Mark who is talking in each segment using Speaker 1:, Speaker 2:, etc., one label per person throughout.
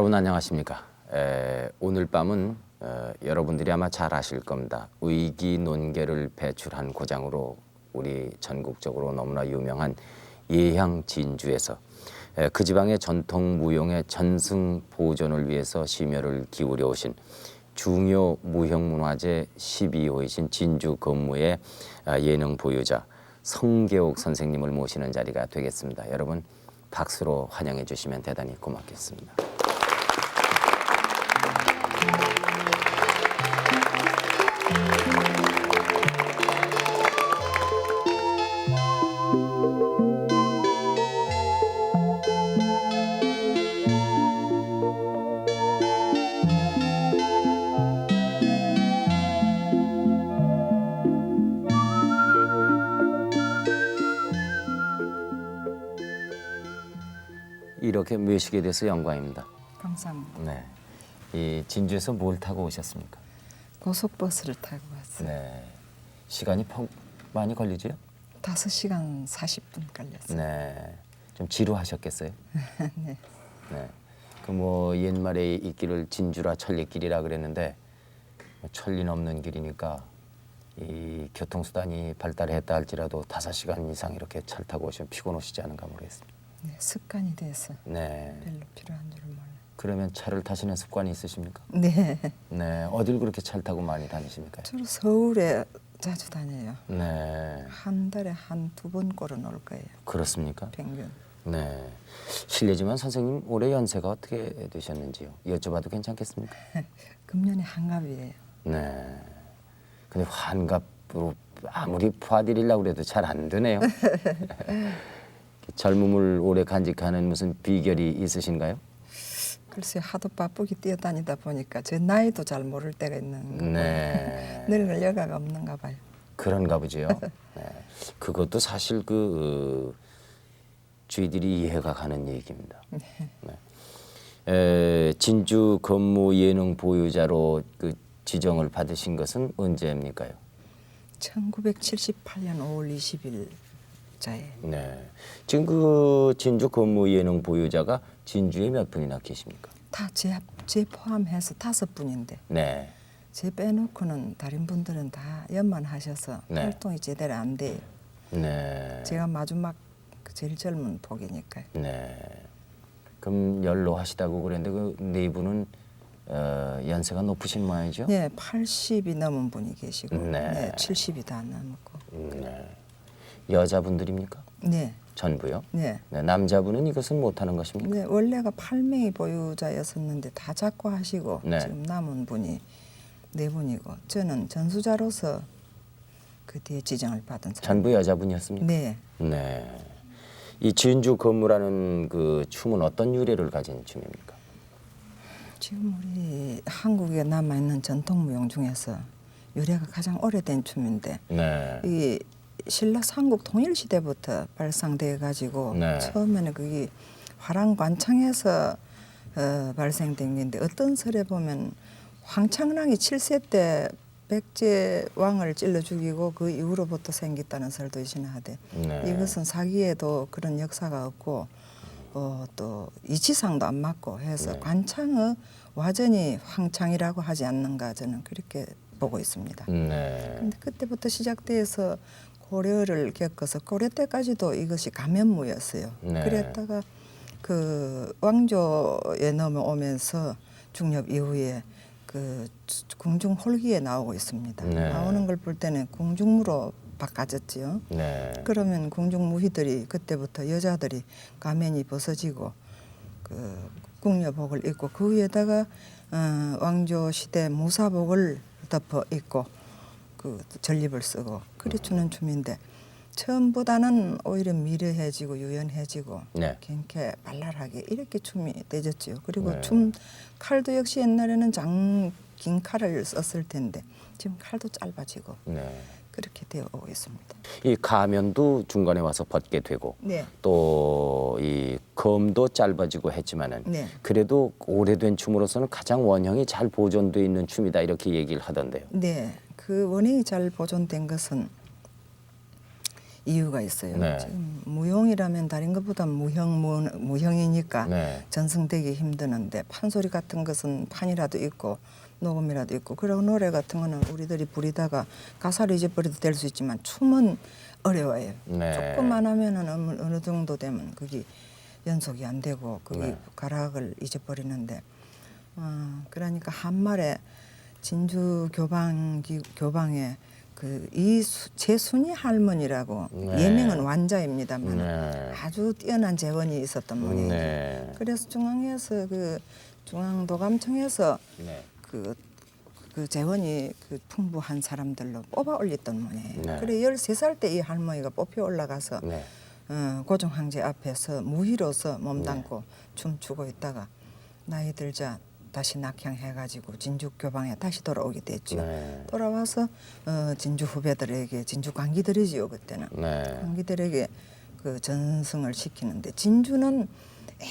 Speaker 1: 여러분 안녕하십니까? 오늘 밤은 여러분들이 아마 잘 아실 겁니다. 의기논계를 배출한 고장으로 우리 전국적으로 너무나 유명한 예향 진주에서 그 지방의 전통 무용의 전승 보존을 위해서 심혈을 기울여 오신 중요 무형문화재 12호이신 진주 건무의 예능 보유자 성계옥 선생님을 모시는 자리가 되겠습니다. 여러분 박수로 환영해 주시면 대단히 고맙겠습니다. 이렇게 모시게 돼서 영광입니다.
Speaker 2: 감사합니다.
Speaker 1: 네, 이 진주에서 뭘 타고 오셨습니까?
Speaker 2: 고속버스를 타고 왔어요.
Speaker 1: 네, 시간이 많이 걸리죠?
Speaker 2: 5시간 40분 걸렸어요.
Speaker 1: 네, 좀 지루하셨겠어요?
Speaker 2: 네.
Speaker 1: 네, 그 뭐 옛말에 이 길을 진주라 천리길이라 그랬는데 천리 넘는 길이니까 이 교통수단이 발달했다 할지라도 5시간 이상 이렇게 차를 타고 오시면 피곤하시지 않은가 모르겠습니다.
Speaker 2: 네, 습관이 돼서
Speaker 1: 네,
Speaker 2: 별로 필요한 줄 몰라요.
Speaker 1: 그러면 차를 타시는 습관이 있으십니까?
Speaker 2: 네.
Speaker 1: 네, 어딜 그렇게 차를 타고 많이 다니십니까?
Speaker 2: 주로 서울에 자주 다녀요.
Speaker 1: 네,
Speaker 2: 한 달에 한2 번꼴은 올 거예요.
Speaker 1: 그렇습니까?
Speaker 2: 평균.
Speaker 1: 네, 실례지만 선생님 올해 연세가 어떻게 되셨는지요? 여쭤봐도 괜찮겠습니까?
Speaker 2: 금년에 한갑이에요.
Speaker 1: 네, 근데 환갑으로 아무리 포화드리려고 그래도 잘 안 되네요. 젊음을 오래 간직하는 무슨 비결이 있으신가요?
Speaker 2: 글쎄 하도 바쁘게 뛰어다니다 보니까 제 나이도 잘 모를 때가 있는 거.
Speaker 1: 네,
Speaker 2: 늙을 여가가 없는가 봐요.
Speaker 1: 그런가 보지요. 네. 그것도 사실 주위들이 이해가 가는 얘기입니다. 네. 진주 건무 예능 보유자로 그 지정을 받으신 것은 언제입니까요?
Speaker 2: 1978년 5월 20일 자에.
Speaker 1: 네. 지금 그 진주 건무 예능 보유자가 진주에 몇 분이나 계십니까?
Speaker 2: 다 제 포함해서 5분인데
Speaker 1: 네.
Speaker 2: 제 빼놓고는 다른 분들은 다 연만하셔서
Speaker 1: 네.
Speaker 2: 활동이 제대로 안 돼요.
Speaker 1: 네.
Speaker 2: 제가 마지막 제일 젊은 폭이니까요.
Speaker 1: 네. 그럼 연로하시다고 그랬는데 그 네 분은 연세가 높으신 모양이죠?
Speaker 2: 네, 80이 넘은 분이 계시고,
Speaker 1: 네.
Speaker 2: 네, 70이 다 넘었고.
Speaker 1: 네. 여자분들입니까?
Speaker 2: 네,
Speaker 1: 전부요?
Speaker 2: 네,
Speaker 1: 네. 남자분은 이것은 못하는 것입니까?
Speaker 2: 네. 원래가 8명이 보유자였었는데 다 잡고 하시고
Speaker 1: 네.
Speaker 2: 지금 남은 분이 4분이고 저는 전수자로서 그 뒤에 지정을 받은 사람.
Speaker 1: 전부 여자분이었습니까?
Speaker 2: 네.
Speaker 1: 네. 이 진주 건무라는 그 춤은 어떤 유래를 가진 춤입니까?
Speaker 2: 지금 우리 한국에 남아 있는 전통 무용 중에서 유래가 가장 오래된 춤인데
Speaker 1: 네.
Speaker 2: 이 신라 삼국 통일 시대부터 발상돼 가지고
Speaker 1: 네.
Speaker 2: 처음에는 그게 화랑 관창에서 발생된 건데 어떤 설에 보면 황창랑이 7세 때 백제 왕을 찔러 죽이고 그 이후로부터 생겼다는 설도 있으나 하되
Speaker 1: 네.
Speaker 2: 이것은 사기에도 그런 역사가 없고 또 이치상도 안 맞고 해서
Speaker 1: 네.
Speaker 2: 관창의 와전이 황창이라고 하지 않는가 저는 그렇게 보고 있습니다.
Speaker 1: 네.
Speaker 2: 근데 그때부터 시작돼서 고려를 겪어서 고려 때까지도 이것이 가면무였어요.
Speaker 1: 네.
Speaker 2: 그랬다가 그 왕조에 넘어오면서 중엽 이후에 그 궁중 홀기에 나오고 있습니다.
Speaker 1: 네.
Speaker 2: 나오는 걸 볼 때는 궁중무로 바꿔졌지요.
Speaker 1: 네.
Speaker 2: 그러면 궁중무희들이 그때부터 여자들이 가면이 벗어지고 그 궁녀복을 입고 그 위에다가 왕조 시대 무사복을 덮어 입고 그 전립을 쓰고 그래 추는 춤인데 처음보다는 오히려 미려해지고 유연해지고
Speaker 1: 네.
Speaker 2: 굉장히 발랄하게 이렇게 춤이 되졌지요. 그리고
Speaker 1: 네.
Speaker 2: 춤 칼도 역시 옛날에는 긴 칼을 썼을 텐데 지금 칼도 짧아지고
Speaker 1: 네.
Speaker 2: 그렇게 되어 오고 있습니다.
Speaker 1: 이 가면도 중간에 와서 벗게 되고
Speaker 2: 네.
Speaker 1: 또 이 검도 짧아지고 했지만은
Speaker 2: 네.
Speaker 1: 그래도 오래된 춤으로서는 가장 원형이 잘 보존돼 있는 춤이다 이렇게 얘기를 하던데요.
Speaker 2: 네, 그 원형이 잘 보존된 것은 이유가 있어요.
Speaker 1: 네.
Speaker 2: 지금 무용이라면 다른 것보다 무형이니까
Speaker 1: 네.
Speaker 2: 전승되기 힘드는데 판소리 같은 것은 판이라도 있고 녹음이라도 있고 그리고 노래 같은 거는 우리들이 부리다가 가사를 잊어버려도 될 수 있지만 춤은 어려워요.
Speaker 1: 네.
Speaker 2: 조금만 하면은 어느 정도 되면 그게 연속이 안 되고 그게
Speaker 1: 네.
Speaker 2: 가락을 잊어버리는데 그러니까 한말에 진주 교방에 제순이 할머니라고
Speaker 1: 네.
Speaker 2: 예명은 완자입니다만
Speaker 1: 네.
Speaker 2: 아주 뛰어난 재원이 있었던 분이에요.
Speaker 1: 네.
Speaker 2: 그래서 중앙에서 중앙도감청에서
Speaker 1: 네.
Speaker 2: 그 재원이 풍부한 사람들로 뽑아 올렸던 분이에요.
Speaker 1: 네.
Speaker 2: 그래 13살 때 이 할머니가 뽑혀 올라가서
Speaker 1: 네.
Speaker 2: 고종 황제 앞에서 무희로서 몸담고 춤추고 있다가 나이 들자 다시 낙향해가지고 진주 교방에 다시 돌아오게 됐죠.
Speaker 1: 네.
Speaker 2: 돌아와서 진주 후배들에게 진주 관기들이지요 그때는
Speaker 1: 네.
Speaker 2: 관기들에게 그 전승을 시키는데 진주는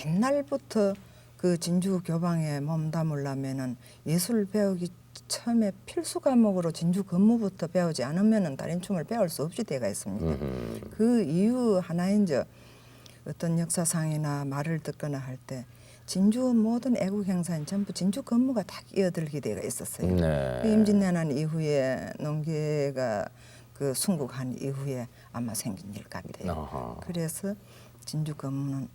Speaker 2: 옛날부터 그 진주 교방에 몸담으려면은 예술 배우기 처음에 필수 과목으로 진주 건무부터 배우지 않으면은 다른 춤을 배울 수 없이 돼가 있습니다. 그 이유 하나인저 어떤 역사상이나 말을 듣거나 할 때 진주 모든 애국 행사는 전부 진주 건무가 다 끼어들게 되어 있었어요.
Speaker 1: 네.
Speaker 2: 그 임진왜란 이후에 농계가 그 순국한 이후에 아마 생긴 일 같아요.
Speaker 1: 어허.
Speaker 2: 그래서 진주 건무는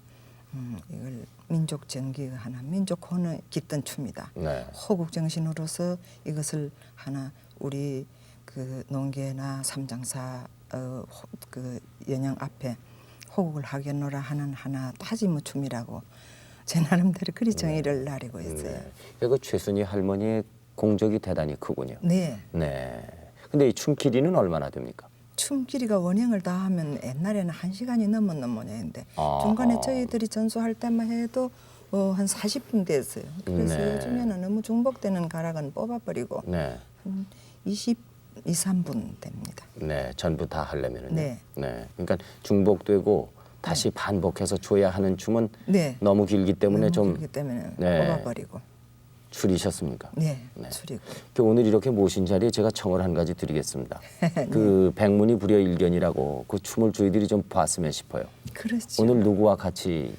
Speaker 2: 이걸 민족 정기의 하나, 민족 혼을 깃든 춤이다.
Speaker 1: 네.
Speaker 2: 호국 정신으로서 이것을 하나 우리 그 농계나 삼장사 그 연영 앞에 호국을 하겠노라 하는 하나 다짐의 춤이라고 제 나름대로 그리 정의를 나리고 있어요.
Speaker 1: 네. 그 최순희 할머니의 공적이 대단히 크군요.
Speaker 2: 네.
Speaker 1: 네. 근데 이 춤 길이는 얼마나 됩니까?
Speaker 2: 춤 길이가 원형을 다 하면 옛날에는 1시간이 넘었는 모양인데
Speaker 1: 아.
Speaker 2: 중간에 저희들이 전수할 때만 해도 한 40분 됐어요. 그래서
Speaker 1: 네.
Speaker 2: 요즘에는 너무 중복되는 가락은 뽑아버리고
Speaker 1: 네.
Speaker 2: 한 22, 3분 됩니다.
Speaker 1: 네. 전부 다 하려면은요.
Speaker 2: 네.
Speaker 1: 네. 그러니까 중복되고 다시 반복해서 줘야 하는 춤은
Speaker 2: 네.
Speaker 1: 너무 길기 때문에 좀
Speaker 2: 그렇기 때문에
Speaker 1: 네.
Speaker 2: 뽑아버리고
Speaker 1: 줄이셨습니까?
Speaker 2: 네,
Speaker 1: 네.
Speaker 2: 줄이고
Speaker 1: 오늘 이렇게 모신 자리에 제가 청을 한 가지 드리겠습니다. 그 백문이 불여일견이라고 그 춤을 저희들이 좀 봤으면 싶어요.
Speaker 2: 그렇죠.
Speaker 1: 오늘 누구와 같이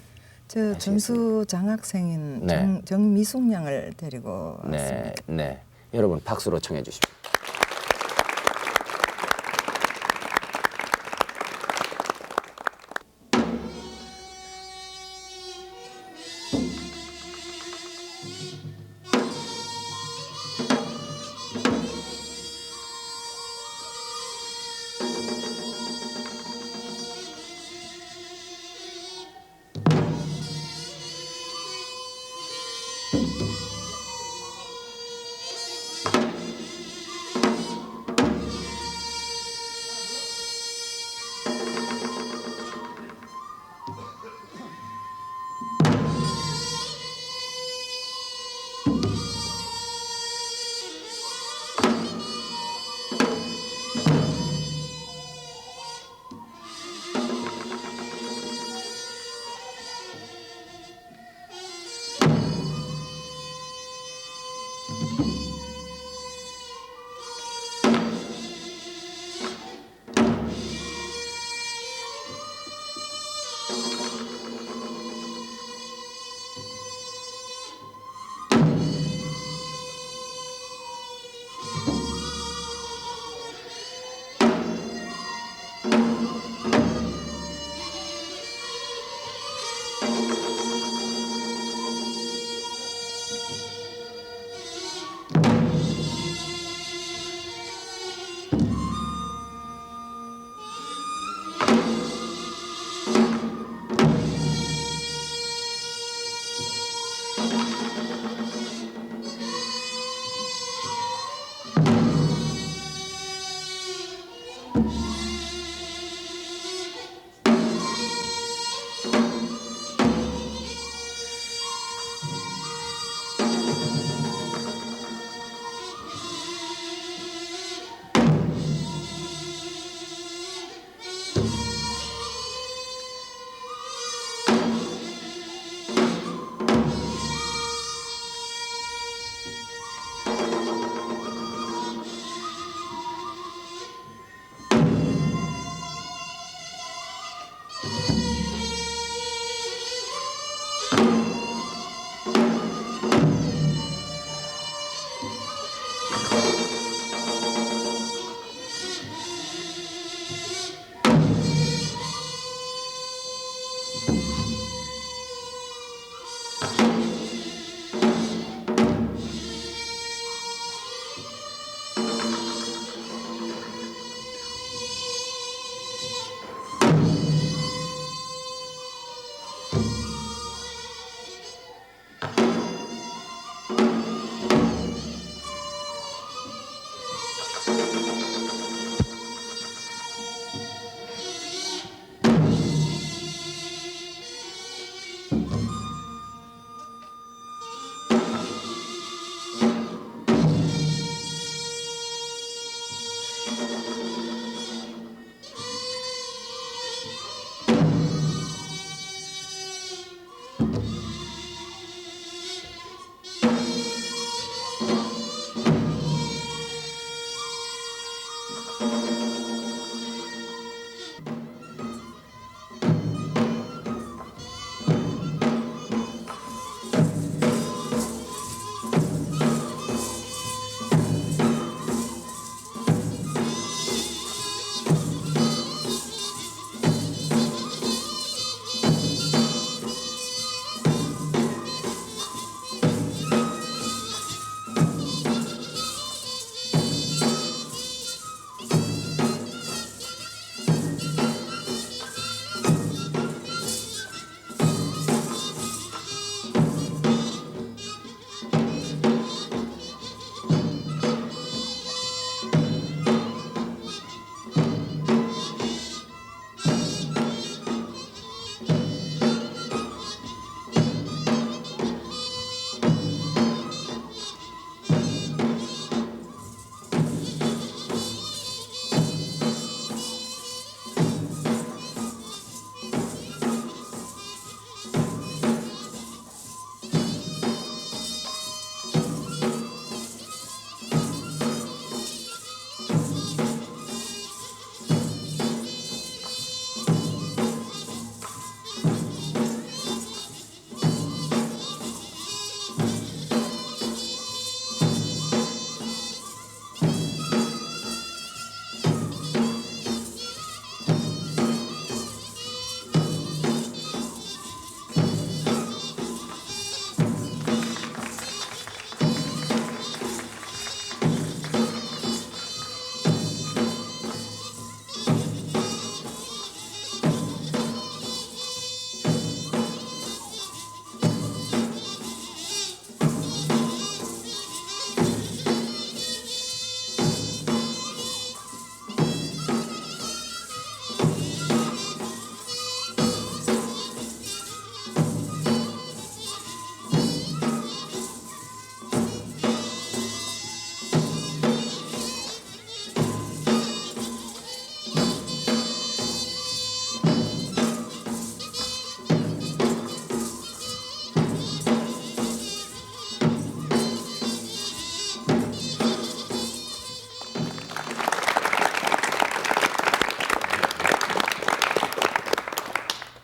Speaker 2: 저 전수 장학생인
Speaker 1: 네.
Speaker 2: 정미숙 양을 데리고 왔습니다.
Speaker 1: 네, 네. 여러분 박수로 청해 주십시오.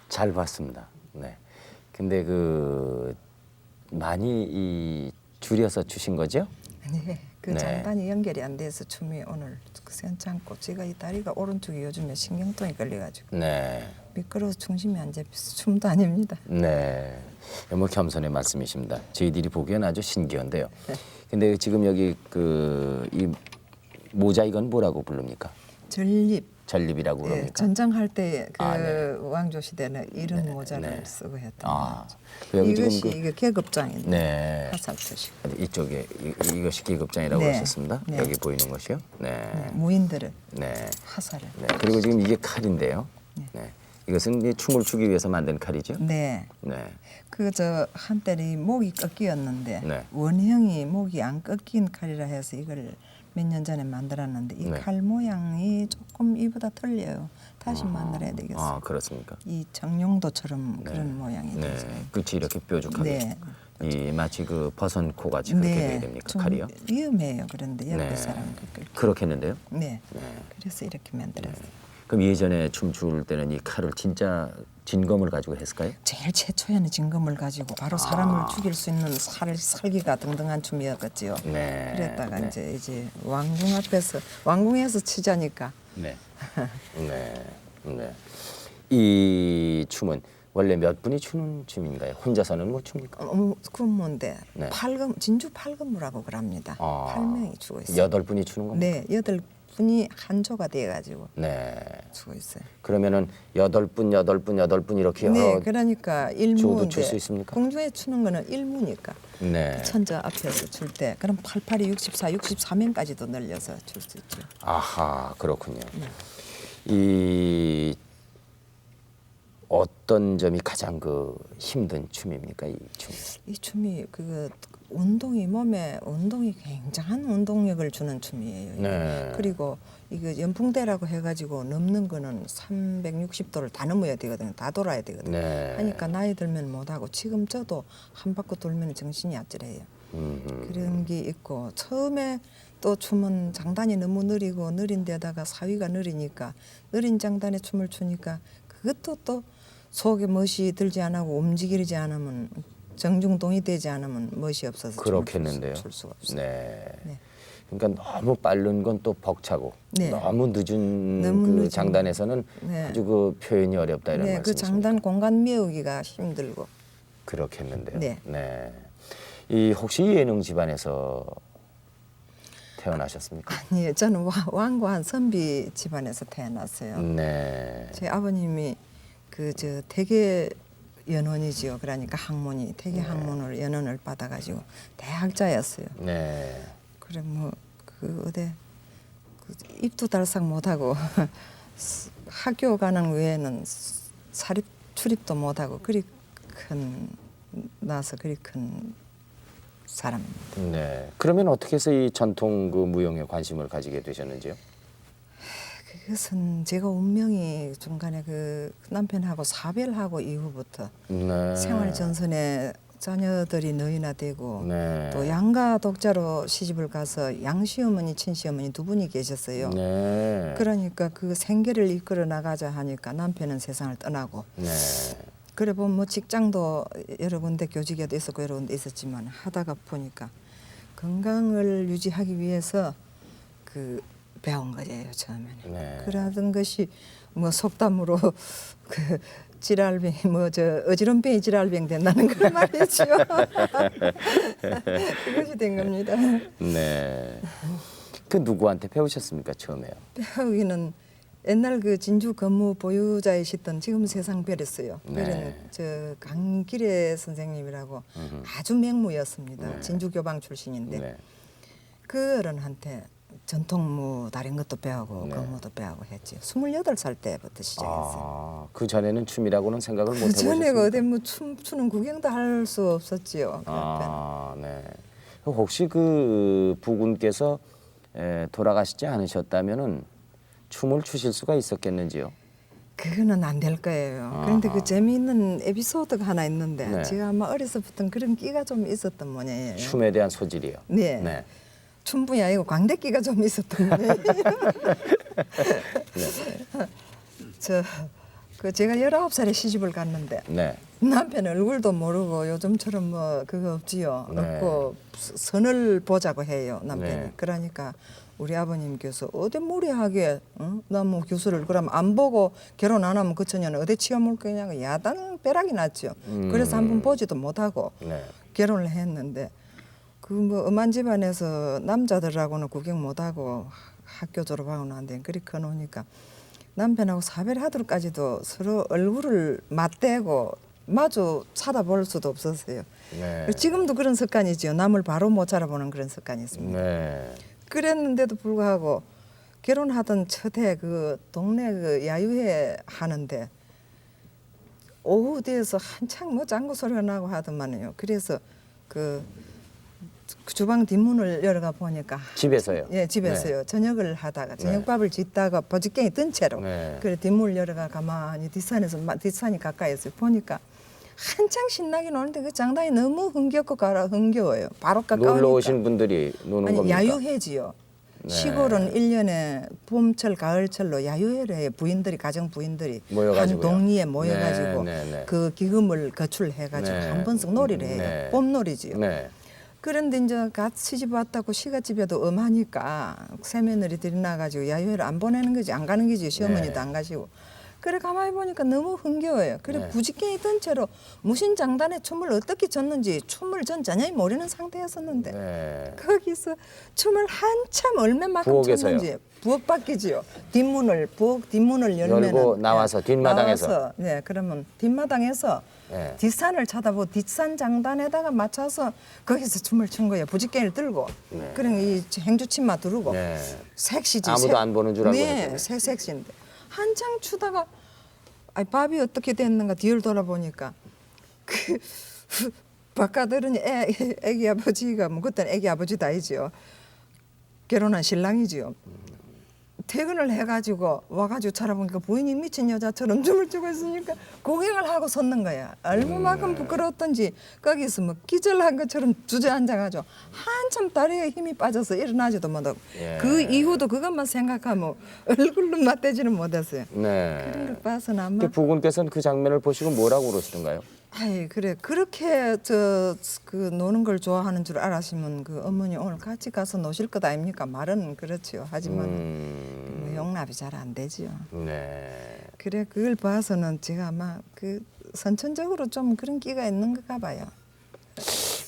Speaker 1: 잘 봤습니다. 네. 근데 그 많이 줄여서 주신 거죠?
Speaker 2: 네, 그
Speaker 1: 네.
Speaker 2: 장단이 연결이 안 돼서 춤이 오늘 괜찮고 제가 이 다리가 오른쪽이 요즘에 신경통이 걸려가지고
Speaker 1: 네.
Speaker 2: 미끄러워서 중심이 안 잡혀서 춤도 아닙니다.
Speaker 1: 네. 뭐 겸손의 말씀이십니다. 저희들이 보기엔 아주 신기한데요. 근데 지금 여기 그 이 모자 이건 뭐라고 부릅니까?
Speaker 2: 전립.
Speaker 1: 전립이라고
Speaker 2: 예,
Speaker 1: 그럽니까?
Speaker 2: 전쟁할 때 그
Speaker 1: 네.
Speaker 2: 왕조 시대는 이런
Speaker 1: 네,
Speaker 2: 모자를
Speaker 1: 네.
Speaker 2: 쓰고 했던
Speaker 1: 아,
Speaker 2: 거죠.
Speaker 1: 그 여기
Speaker 2: 이것이
Speaker 1: 지금 그,
Speaker 2: 이게 계급장인데
Speaker 1: 네.
Speaker 2: 화살 표시.
Speaker 1: 이쪽에 이것이 기급장이라고
Speaker 2: 네.
Speaker 1: 하셨습니다.
Speaker 2: 네.
Speaker 1: 여기 보이는 것이요.
Speaker 2: 네,
Speaker 1: 네.
Speaker 2: 무인들을
Speaker 1: 네.
Speaker 2: 화살을.
Speaker 1: 네. 그리고 지금 이게 칼인데요. 네. 이것은 이제 춤을 추기 위해서 만든 칼이죠.
Speaker 2: 네.
Speaker 1: 네.
Speaker 2: 그 저 한때는 목이 꺾이었는데
Speaker 1: 네.
Speaker 2: 원형이 목이 안 꺾인 칼이라 해서 이걸 몇 년 전에 만들었는데 이
Speaker 1: 네.
Speaker 2: 칼 모양이 조금 이보다 틀려요. 다시 만들어야 되겠어요.
Speaker 1: 아, 그렇습니까?
Speaker 2: 이 정용도처럼 그런 모양이
Speaker 1: 네.
Speaker 2: 되죠.
Speaker 1: 끝이 이렇게 뾰족하게.
Speaker 2: 네.
Speaker 1: 이 마치 그 버선 코 같이 그렇게 돼야 됩니까?
Speaker 2: 좀
Speaker 1: 칼이요?
Speaker 2: 위험해요. 그런데 옆에
Speaker 1: 네.
Speaker 2: 사람 꺾을.
Speaker 1: 그렇겠는데요.
Speaker 2: 네.
Speaker 1: 네.
Speaker 2: 그래서 이렇게 만들었어요.
Speaker 1: 그럼 예전에 춤출 때는 이 칼을 진짜 진검을 가지고 했을까요?
Speaker 2: 제일 최초에는 진검을 가지고 바로 사람을 죽일 수 있는 살기가 등등한 춤이었겠지요.
Speaker 1: 네.
Speaker 2: 그랬다가
Speaker 1: 네.
Speaker 2: 이제 왕궁 앞에서 왕궁에서 치자니까
Speaker 1: 네. 네. 네. 이 춤은 원래 몇 분이 추는 춤인가요? 혼자서는 못 춥니까?
Speaker 2: 그런데
Speaker 1: 네.
Speaker 2: 진주 팔금무라고 그럽니다.
Speaker 1: 아,
Speaker 2: 8명이 추고 있어요.
Speaker 1: 8분이 추는 겁니까?
Speaker 2: 네, 8분이 한 조가 돼 가지고
Speaker 1: 네.
Speaker 2: 추고 있어요.
Speaker 1: 그러면은 8분 이렇게
Speaker 2: 네,
Speaker 1: 여러
Speaker 2: 그러니까
Speaker 1: 조도
Speaker 2: 일무인데
Speaker 1: 출 수 있습니까?
Speaker 2: 공중에 추는 거는 일무니까
Speaker 1: 네.
Speaker 2: 천자 앞에서 출 때 그럼 88이 64, 64명까지도 늘려서 출 수 있죠.
Speaker 1: 아하, 그렇군요.
Speaker 2: 네.
Speaker 1: 이 어떤 점이 가장 그 힘든 춤입니까, 이 춤?
Speaker 2: 이 춤이 운동이 굉장한 운동력을 주는 춤이에요. 이게.
Speaker 1: 네.
Speaker 2: 그리고 이거 연풍대라고 해가지고 넘는 거는 360도를 다 넘어야 되거든요. 다 돌아야 되거든요.
Speaker 1: 네.
Speaker 2: 하니까 나이 들면 못하고 지금 저도 한 바퀴 돌면 정신이 아찔해요. 그런 게 있고 처음에 또 춤은 장단이 너무 느린 데다가 사위가 느리니까 느린 장단에 춤을 추니까 그것도 또 속에 멋이 들지 않고 움직이지 않으면 정중동이 되지 않으면 멋이 없어서
Speaker 1: 그렇겠는데요.
Speaker 2: 출 수가 없어요.
Speaker 1: 네.
Speaker 2: 네.
Speaker 1: 그러니까 너무 빠른 건 또 벅차고
Speaker 2: 네.
Speaker 1: 너무 늦은
Speaker 2: 너무
Speaker 1: 그
Speaker 2: 늦은
Speaker 1: 장단에서는
Speaker 2: 네.
Speaker 1: 아주 그 표현이 어렵다 이런
Speaker 2: 네, 그
Speaker 1: 말씀이십니까?
Speaker 2: 장단 공간 메우기가 힘들고.
Speaker 1: 그렇겠는데요.
Speaker 2: 네.
Speaker 1: 이 혹시 예능 집안에서 태어나셨습니까?
Speaker 2: 아니, 저는 완고한 선비 집안에서 태어났어요.
Speaker 1: 네.
Speaker 2: 제 아버님이 대개 연원이지요. 그러니까 학문이 대개 학문을 연원을 받아가지고 대학자였어요.
Speaker 1: 네.
Speaker 2: 그래 입도 달싹 못하고 학교 가는 외에는 사립 출입도 못하고 그리 큰 사람입니다.
Speaker 1: 네. 그러면 어떻게 해서 이 전통 그 무용에 관심을 가지게 되셨는지요?
Speaker 2: 그것은 제가 운명이 중간에 그 남편하고 사별하고 이후부터
Speaker 1: 네.
Speaker 2: 생활 전선에 자녀들이 너희나 되고
Speaker 1: 네.
Speaker 2: 또 양가 독자로 시집을 가서 양시어머니, 친시어머니 두 분이 계셨어요.
Speaker 1: 네.
Speaker 2: 그러니까 그 생계를 이끌어 나가자 하니까 남편은 세상을 떠나고
Speaker 1: 네.
Speaker 2: 그래 보면 뭐 직장도 여러 군데 교직에도 있었고 여러 군데 있었지만 하다가 보니까 건강을 유지하기 위해서 배운 거예요 처음에는.
Speaker 1: 네.
Speaker 2: 그러던 것이 뭐 속담으로 지랄병 어지럼병이 지랄병 된다는 그런 말이죠. 그것이 된 겁니다.
Speaker 1: 네. 그 누구한테 배우셨습니까 처음에요?
Speaker 2: 배우기는 옛날 진주 건무 보유자이시던 지금 세상 별했어요.
Speaker 1: 네.
Speaker 2: 별은 강길애 선생님이라고 아주 맹무였습니다.
Speaker 1: 네.
Speaker 2: 진주 교방 출신인데
Speaker 1: 네.
Speaker 2: 그 어른한테 전통무 다른 것도 배우고
Speaker 1: 네.
Speaker 2: 건무도 배우고 했죠. 28살 때부터 시작했어요.
Speaker 1: 아, 그 전에는 춤이라고는 생각을 못
Speaker 2: 그
Speaker 1: 해보셨습니까?
Speaker 2: 전에 어디 춤추는 구경도 할 수 없었지요.
Speaker 1: 아, 네. 혹시 그 부군께서 돌아가시지 않으셨다면은 춤을 추실 수가 있었겠는지요?
Speaker 2: 그거는 안 될 거예요. 그런데 그 재미있는 에피소드가 하나 있는데
Speaker 1: 네.
Speaker 2: 제가 아마 어려서부터 그런 끼가 좀 있었던 모양이에요.
Speaker 1: 춤에 대한 소질이요.
Speaker 2: 네.
Speaker 1: 네.
Speaker 2: 춤분이 아니고 광대끼가 좀 있었던 모양이에요. 제가 19살에 시집을 갔는데
Speaker 1: 네.
Speaker 2: 남편 얼굴도 모르고 요즘처럼 뭐 그거 없지요.
Speaker 1: 네.
Speaker 2: 없고 선을 보자고 해요 남편이.
Speaker 1: 네.
Speaker 2: 그러니까 우리 아버님께서 어디 무리하게 나 뭐 교수를 그럼 안 보고 결혼 안 하면 그 처녀는 어디 치워물 거냐고 야단 벼락이 났죠. 그래서 한번 보지도 못하고
Speaker 1: 네.
Speaker 2: 결혼을 했는데 뭐 엄한 집안에서 남자들하고는 구경 못하고 학교 졸업하고 난 뒤에 그리 커놓으니까 남편하고 사별하들까지도 서로 얼굴을 맞대고 마주 쳐다볼 수도 없었어요.
Speaker 1: 네.
Speaker 2: 지금도 그런 습관이지요. 남을 바로 못 알아보는 그런 습관이 있습니다.
Speaker 1: 네.
Speaker 2: 그랬는데도 불구하고 결혼하던 첫해 동네 야유회 하는데 오후 뒤에서 한창 뭐 짱구 소리가 나고 하더만요. 그래서 그 주방 뒷문을 열어가 보니까
Speaker 1: 집에서요?
Speaker 2: 예, 집에서요. 저녁을 하다가
Speaker 1: 네.
Speaker 2: 저녁밥을 짓다가 버짓갱이 뜬 채로
Speaker 1: 네.
Speaker 2: 그래 뒷문을 열어가 가만히 뒷산이 가까이서 보니까 한창 신나게 노는데 그 장단이 너무 흥겹고 흥겨워요. 바로 가까우니까.
Speaker 1: 놀러 오신 분들이 노는
Speaker 2: 아니
Speaker 1: 겁니까?
Speaker 2: 야유회지요. 시골은 1년에 봄철, 가을철로 야유회를 해요. 부인들이 가정 부인들이
Speaker 1: 모여가지고요.
Speaker 2: 한 동리에 모여가지고
Speaker 1: 네.
Speaker 2: 그 기금을 거출해가지고
Speaker 1: 네.
Speaker 2: 한 번씩 놀이를 해요.
Speaker 1: 네.
Speaker 2: 봄놀이지요.
Speaker 1: 네.
Speaker 2: 그런데 이제 갓 시집 왔다고 시가집에도 엄하니까 새며느리들이 나가지고 야유회를 안 보내는 거지, 안 가는 거지. 시어머니도
Speaker 1: 네.
Speaker 2: 안 가시고. 그래 가만히 보니까 너무 흥겨워요. 그래
Speaker 1: 네.
Speaker 2: 부지깽이 든 채로 무신장단에 춤을 어떻게 췄는지 춤을 전 전혀 모르는 상태였었는데
Speaker 1: 네.
Speaker 2: 거기서 춤을 한참 얼마만큼
Speaker 1: 부엌에서요?
Speaker 2: 췄는지 부엌 밖이지요. 뒷문을 부엌 뒷문을 열면은
Speaker 1: 열고 나와서 뒷마당에서.
Speaker 2: 나와서, 네, 그러면 뒷마당에서
Speaker 1: 네.
Speaker 2: 뒷산을 쳐다보고 뒷산 장단에다가 맞춰서 거기서 춤을 춘 거예요. 부지깽이를 들고.
Speaker 1: 네.
Speaker 2: 그럼 이 행주치마 두르고
Speaker 1: 네.
Speaker 2: 색시지.
Speaker 1: 아무도 안 보는 줄 알고
Speaker 2: 네,
Speaker 1: 했더니.
Speaker 2: 새 색시인데 한창 추다가 아니, 밥이 어떻게 됐는가 뒤를 돌아보니까 그 바깥들은 애기 아버지가 뭐 그때는 애기 아버지도 아니지요. 결혼한 신랑이지요. 퇴근을 해가지고 와가지고 찾아보니까 부인이 미친 여자처럼 춤을 추고 있으니까 구경을 하고 섰는 거야. 얼마만큼 부끄러웠던지 거기서 뭐 기절한 것처럼 주저앉아가지고 한참 다리에 힘이 빠져서 일어나지도 못하고
Speaker 1: 예.
Speaker 2: 그 이후도 그것만 생각하면 얼굴로 맞대지는 못했어요.
Speaker 1: 네.
Speaker 2: 그런 걸 봐서는 아마
Speaker 1: 그 부군께서는 그 장면을 보시고 뭐라고 그러시던가요?
Speaker 2: 아이 그래 그렇게 그 노는 걸 좋아하는 줄 알았으면 그 어머니 오늘 같이 가서 노실 것 아닙니까? 말은 그렇지요. 하지만 뭐 용납이 잘 안 되지요.
Speaker 1: 네.
Speaker 2: 그래 그걸 봐서는 제가 아마 그 선천적으로 좀 그런 끼가 있는 가 봐요.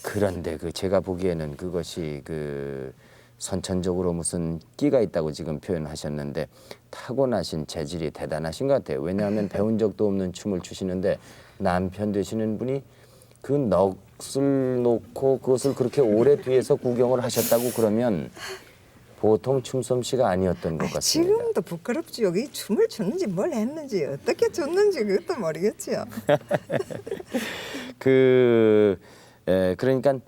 Speaker 1: 그런데 그 제가 보기에는 그것이 그 선천적으로 무슨 끼가 있다고 지금 표현하셨는데 타고나신 재질이 대단하신 것 같아요. 왜냐하면 배운 적도 없는 춤을 추시는데 남편 되시는 분이 그 넋을 놓고 그것을 그렇게 오래 뒤에서 구경을 하셨다고 그러면 보통 춤솜씨가 아니었던 것 같습니다.
Speaker 2: 지금도 부끄럽지요. 이 춤을 췄는지 뭘 했는지 어떻게 췄는지 그것도 모르겠지요.
Speaker 1: 그러니까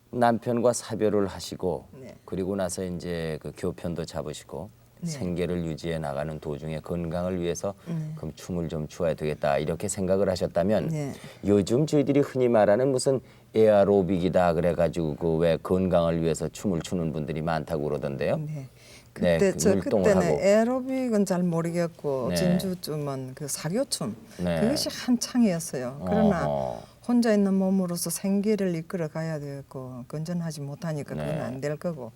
Speaker 1: 남편과 사별을 하시고
Speaker 2: 네.
Speaker 1: 그리고 나서 이제 그 교편도 잡으시고
Speaker 2: 네.
Speaker 1: 생계를 유지해 나가는 도중에 건강을 위해서 그럼 춤을 좀 추어야 되겠다 이렇게 생각을 하셨다면
Speaker 2: 네.
Speaker 1: 요즘 저희들이 흔히 말하는 무슨 에아로빅이다 그래가지고 그 왜 건강을 위해서 춤을 추는 분들이 많다고 그러던데요.
Speaker 2: 네.
Speaker 1: 네,
Speaker 2: 그때
Speaker 1: 그
Speaker 2: 저
Speaker 1: 율동을
Speaker 2: 그때는
Speaker 1: 하고.
Speaker 2: 에어로빅은 잘 모르겠고
Speaker 1: 네.
Speaker 2: 진주춤은 그 사교춤
Speaker 1: 네.
Speaker 2: 그것이 한창이었어요. 그러나
Speaker 1: 어허.
Speaker 2: 혼자 있는 몸으로서 생계를 이끌어 가야 되고 건전하지 못하니까 그건
Speaker 1: 네.
Speaker 2: 안 될 거고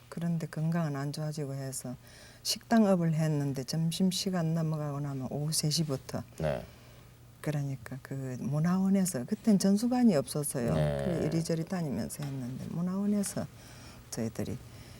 Speaker 2: 그런데 건강은 안 좋아지고 해서 식당업을 했는데 점심 시간 넘어가고 나면 오후 3시부터
Speaker 1: 네.
Speaker 2: 그러니까 그 문화원에서 그땐 전수관이 없었어요.
Speaker 1: 네.
Speaker 2: 그 이리저리 다니면서 했는데 문화원에서 저희들이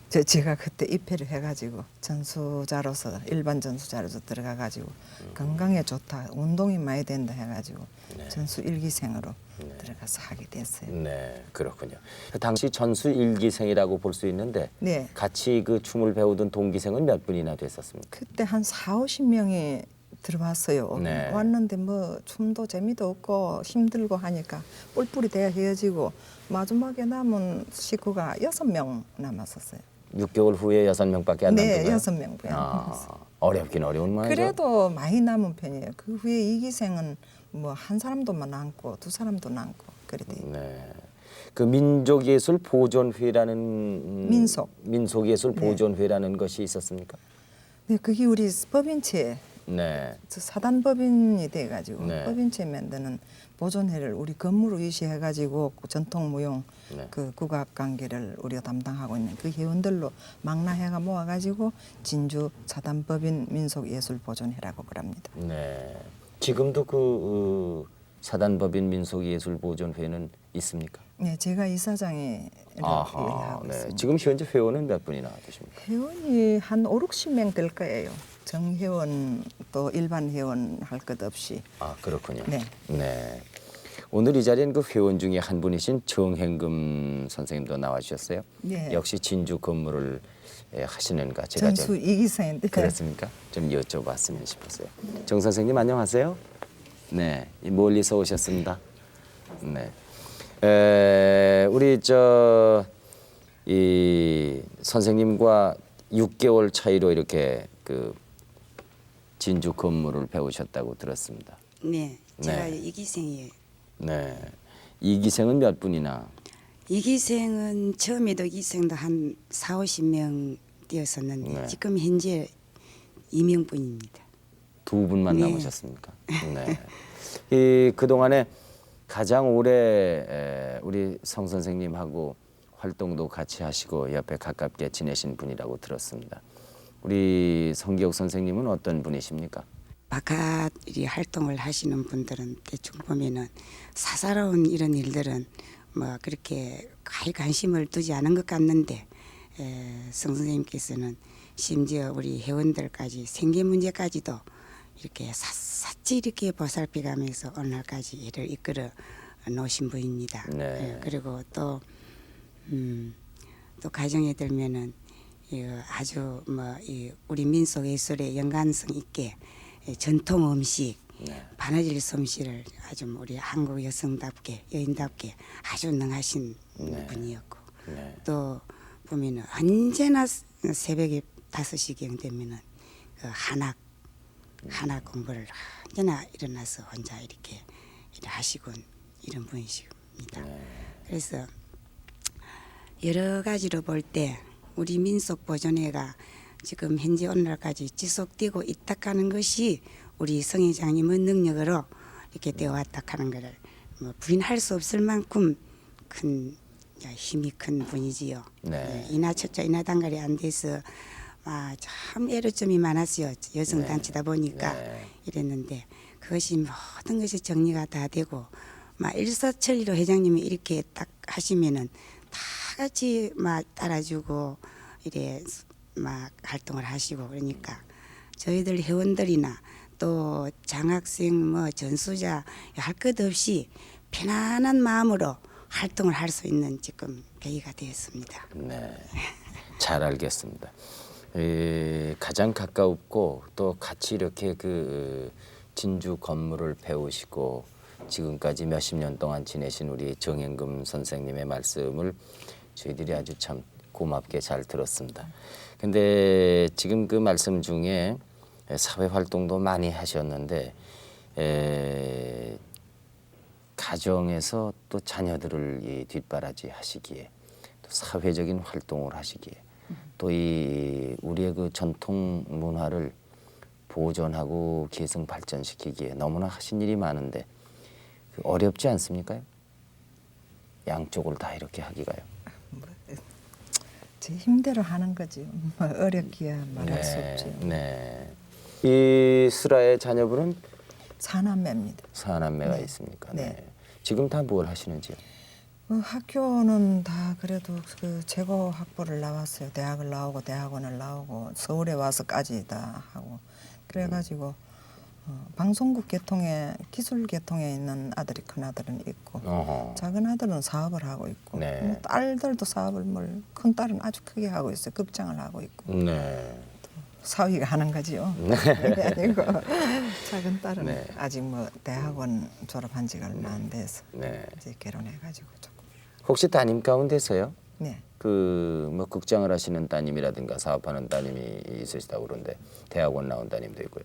Speaker 2: 제가 그때 입회를 해가지고 전수자로서 일반 전수자로서 들어가가지고 건강에 좋다, 운동이 많이 된다 해가지고
Speaker 1: 네.
Speaker 2: 전수 일기생으로 들어가서 하게 됐어요.
Speaker 1: 네, 그렇군요. 그 당시 전수 일기생이라고 볼 수 있는데
Speaker 2: 네,
Speaker 1: 같이 그 춤을 배우던 동기생은 몇 분이나 됐었습니까?
Speaker 2: 그때 한 40~50명이 들어왔어요.
Speaker 1: 네.
Speaker 2: 왔는데 뭐 춤도 재미도 없고 힘들고 하니까 뿔뿔이 대어 헤어지고 마지막에 남은 식구가 6명 남았었어요.
Speaker 1: 6개월 후에 6명밖에 안
Speaker 2: 네,
Speaker 1: 남던가요?
Speaker 2: 6명뿐이 안 남았어요.
Speaker 1: 어렵긴 어려운 모양이죠.
Speaker 2: 그래도 많이 남은 편이에요. 그 후에 이기생은 뭐 한 사람도만 남고 두 사람도 남고 그래 돼요.
Speaker 1: 네. 그 민족예술 보존회라는 민속예술
Speaker 2: 네.
Speaker 1: 보존회라는 것이 있었습니까?
Speaker 2: 네, 그게 우리 법인체
Speaker 1: 네.
Speaker 2: 사단법인이 돼가지고
Speaker 1: 네.
Speaker 2: 법인체 만드는 보존회를 우리 건물을 위시해가지고 전통 무용
Speaker 1: 네.
Speaker 2: 그 국악 관계를 우리가 담당하고 있는 그 회원들로 망라회가 모아가지고 진주 사단법인 민속예술보존회라고 그럽니다.
Speaker 1: 네. 지금도 그 사단법인 민속예술보존회는 있습니까?
Speaker 2: 네, 제가 이사장이
Speaker 1: 아하.
Speaker 2: 일하고
Speaker 1: 네.
Speaker 2: 있습니다.
Speaker 1: 지금 현재 회원은 몇 분이나 되십니까?
Speaker 2: 회원이 한 5~60명 될 거예요. 정회원 또 일반 회원 할 것 없이.
Speaker 1: 아, 그렇군요.
Speaker 2: 네.
Speaker 1: 네. 오늘 이 자리엔 그 회원 중에 한 분이신 정행금 선생님도 나와 주셨어요.
Speaker 2: 네.
Speaker 1: 역시 진주 근무를 하시는가 제가
Speaker 2: 전수
Speaker 1: 좀
Speaker 2: 이기생인데.
Speaker 1: 그렇습니까? 좀 여쭤봤으면 싶었어요. 정 선생님 안녕하세요. 네, 멀리서 오셨습니다. 네, 우리 이 선생님과 6개월 차이로 이렇게 그 진주 근무를 배우셨다고 들었습니다.
Speaker 3: 네, 제가
Speaker 1: 네.
Speaker 3: 이기생이에요.
Speaker 1: 네, 이기생은 몇 분이나?
Speaker 3: 이기생은 처음에도 이기생도 한 40~50명 되었었는데
Speaker 1: 네.
Speaker 3: 지금 현재 2명뿐입니다.
Speaker 1: 두 분만
Speaker 3: 네.
Speaker 1: 남으셨습니까? 네. 이 그동안에 가장 오래 우리 성 선생님하고 활동도 같이 하시고 옆에 가깝게 지내신 분이라고 들었습니다. 우리 성기옥 선생님은 어떤 분이십니까?
Speaker 3: 바깥 이 활동을 하시는 분들은 대충 보면은 사사로운 이런 일들은 뭐 그렇게 가히 관심을 두지 않은 것 같는데 성 선생님께서는 심지어 우리 회원들까지 생계 문제까지도 이렇게 샅샅이 이렇게 보살펴가면서 오늘까지 일을 이끌어 놓으신 분입니다.
Speaker 1: 네.
Speaker 3: 그리고 또 가정에 들면은 아주 뭐 우리 민속 예술에 연관성 있게 전통 음식,
Speaker 1: 네.
Speaker 3: 바느질 솜씨를 아주 우리 한국 여성답게 여인답게 아주 능하신
Speaker 1: 네.
Speaker 3: 분이었고
Speaker 1: 네.
Speaker 3: 또 보면은 언제나 새벽에 5시경 되면은 그 한학 공부를 언제나 일어나서 혼자 이렇게 하시곤 이런 분이십니다. 그래서 여러 가지로 볼 때 우리 민속 보존회가 지금 현재 오늘까지 지속되고 있다 하는 것이 우리 성 회장님의 능력으로 이렇게 되어 왔다 하는 것을 뭐 부인할 수 없을 만큼 큰 힘이 큰 분이지요.
Speaker 1: 네.
Speaker 3: 이나 첫째 이나 단갈이 안 돼서 참 애로점이 많았어요. 여성 단체다 보니까
Speaker 1: 네.
Speaker 3: 이랬는데 그것이 모든 것이 정리가 다 되고 일사천리로 회장님이 이렇게 딱 하시면은 다 같이 따라주고 이래 활동을 하시고 그러니까 저희들 회원들이나 또 장학생 전수자 할 것 없이 편안한 마음으로 활동을 할 수 있는 지금 계기가 되었습니다.
Speaker 1: 네, 잘 알겠습니다. 가장 가까웠고 또 같이 이렇게 그 진주 건물을 배우시고 지금까지 몇십 년 동안 지내신 우리 정행금 선생님의 말씀을 저희들이 아주 참 고맙게 잘 들었습니다. 근데 지금 그 말씀 중에 사회 활동도 많이 하셨는데 가정에서 또 자녀들을 이 뒷바라지 하시기에 또 사회적인 활동을 하시기에 또 이 우리의 그 전통 문화를 보존하고 계승 발전시키기에 너무나 하신 일이 많은데 어렵지 않습니까? 양쪽을 다 이렇게 하기가요.
Speaker 2: 제 힘대로 하는 거지. 어렵기야 말할 수
Speaker 1: 네,
Speaker 2: 없지.
Speaker 1: 네. 이 슬아의 자녀분은
Speaker 2: 사남매입니다.
Speaker 1: 사남매가
Speaker 2: 네.
Speaker 1: 있습니까?
Speaker 2: 네.
Speaker 1: 네. 지금 다 뭘 하시는지요?
Speaker 2: 학교는 다 그래도 그 최고 학부를 나왔어요. 대학을 나오고 대학원을 나오고 서울에 와서까지 다 하고 그래가지고 방송국 계통에 기술 계통에 있는 아들이 큰 아들은 있고
Speaker 1: 어허.
Speaker 2: 작은 아들은 사업을 하고 있고
Speaker 1: 네.
Speaker 2: 뭐 딸들도 사업을 큰 딸은 아주 크게 하고 있어요. 극장을 하고 있고
Speaker 1: 네.
Speaker 2: 사위가 하는 거지요.
Speaker 1: 네.
Speaker 2: 그게 아니고 작은 딸은
Speaker 1: 네.
Speaker 2: 아직 뭐 대학원 졸업한 지가 얼마 안 돼서
Speaker 1: 네.
Speaker 2: 이제 결혼해가지고 조금
Speaker 1: 혹시 따님 가운데서요?
Speaker 2: 네.
Speaker 1: 그 뭐 극장을 하시는 따님이라든가 사업하는 따님이 있으시다고 그러는데 대학원 나온 따님도 있고요.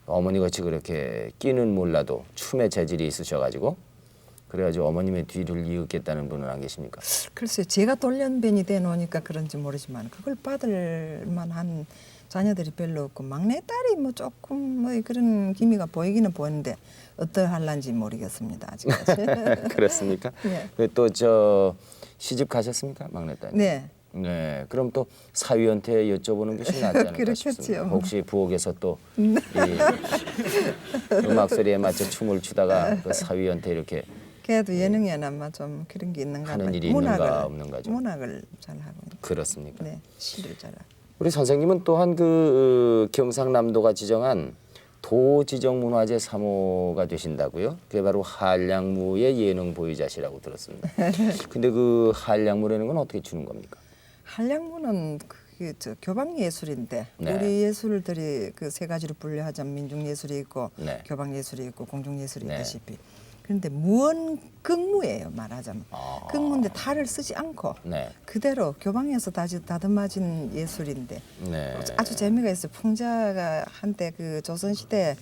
Speaker 1: 어머니 같이 그렇게 끼는 몰라도 춤의 재질이 있으셔가지고 그래가지고 어머님의 뒤를 이었겠다는 분은 안 계십니까?
Speaker 2: 글쎄요, 제가 돌연변이 돼 놓으니까 그런지 모르지만 그걸 받을 만한 자녀들이 별로 없고 막내 딸이 뭐 조금 뭐 그런 기미가 보이기는 보이는데 어떠할란지 모르겠습니다 아직까지.
Speaker 1: 그렇습니까?
Speaker 2: 네.
Speaker 1: 또 저 시집 가셨습니까, 막내딸?
Speaker 2: 네.
Speaker 1: 네. 그럼 또 사위한테 여쭤보는 것이 낫지 않을까
Speaker 2: 그렇겠지요.
Speaker 1: 싶습니다. 혹시 부엌에서 또 이 음악 소리에 맞춰 춤을 추다가 그 사위한테 이렇게
Speaker 2: 걔도 예능에는 아마 좀 그런 게 있는가
Speaker 1: 하는
Speaker 2: 봐요.
Speaker 1: 일이 있는가 없는가죠?
Speaker 2: 문학을 잘 하고 있는.
Speaker 1: 그렇습니까?
Speaker 2: 네, 시를 잘 하고.
Speaker 1: 우리 선생님은 또한 그 경상남도가 지정한 도지정문화재 3호가 되신다고요? 그게 바로 한량무의 예능 보유자시라고 들었습니다. 근데 그 한량무라는 건 어떻게 주는 겁니까?
Speaker 2: 한량무는 그게 교방 예술인데
Speaker 1: 네.
Speaker 2: 우리 예술들이 그 세 가지로 분류하자면 민중 예술이 있고
Speaker 1: 네.
Speaker 2: 교방 예술이 있고 공중 예술이
Speaker 1: 네.
Speaker 2: 있다시피. 그런데 무언 극무예요 말하자면.
Speaker 1: 아.
Speaker 2: 극무인데 탈을 쓰지 않고
Speaker 1: 네.
Speaker 2: 그대로 교방에서 다듬어진 예술인데
Speaker 1: 네.
Speaker 2: 아주 재미가 있어요. 풍자가 한때 그 조선 시대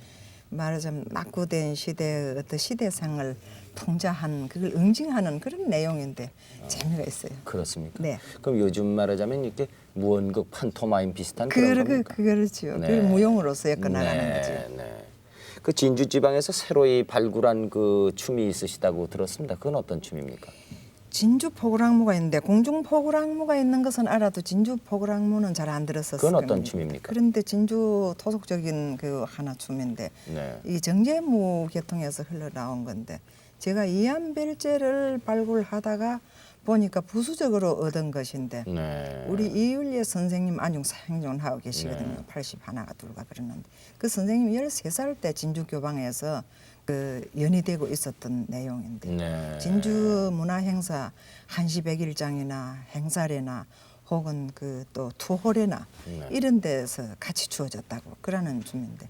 Speaker 2: 말하자면 낙후된 시대의 어떤 시대상을 풍자한 그걸 응징하는 그런 내용인데 재미가 있어요.
Speaker 1: 그렇습니까?
Speaker 2: 네.
Speaker 1: 그럼 요즘 말하자면 이렇게 무언극 판토마임 비슷한 그런 겁니까?
Speaker 2: 그렇죠.
Speaker 1: 네.
Speaker 2: 그걸 무용으로서 엮어 나가는 거지.
Speaker 1: 네. 그 진주 지방에서 새로이 발굴한 그 춤이 있으시다고 들었습니다. 그건 어떤 춤입니까?
Speaker 2: 진주 포구랑무가 있는데 공중 포구랑무가 있는 것은 알아도 진주 포구랑무는 잘 안 들었었어요.
Speaker 1: 그건 어떤 춤입니까?
Speaker 2: 그런데 진주 토속적인 그 하나 춤인데
Speaker 1: 네.
Speaker 2: 이 정제무 계통에서 흘러나온 건데 제가 이암벨제를 발굴하다가 보니까 부수적으로 얻은 것인데
Speaker 1: 네.
Speaker 2: 우리 이율예 선생님 안중 생존하고 계시거든요.
Speaker 1: 네.
Speaker 2: 81가 둘가 그러는데 그 선생님이 13살 때 진주 교방에서 그 연이되고 있었던 내용인데
Speaker 1: 네.
Speaker 2: 진주 문화 행사 한시 백일장이나 행사례나 혹은 그 또 투호례나
Speaker 1: 네.
Speaker 2: 이런 데서 같이 주어졌다고 그러는 춤인데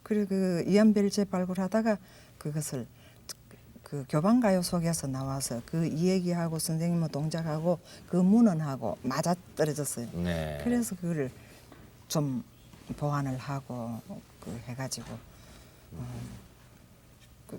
Speaker 2: 그리고 그 이암벨제 발굴하다가 그것을 그 교방가요 속에서 나와서 그 이야기하고 선생님의 동작하고 그 문헌하고 맞아 떨어졌어요.
Speaker 1: 네.
Speaker 2: 그래서 그걸 좀 보완을 하고 그 해가지고 그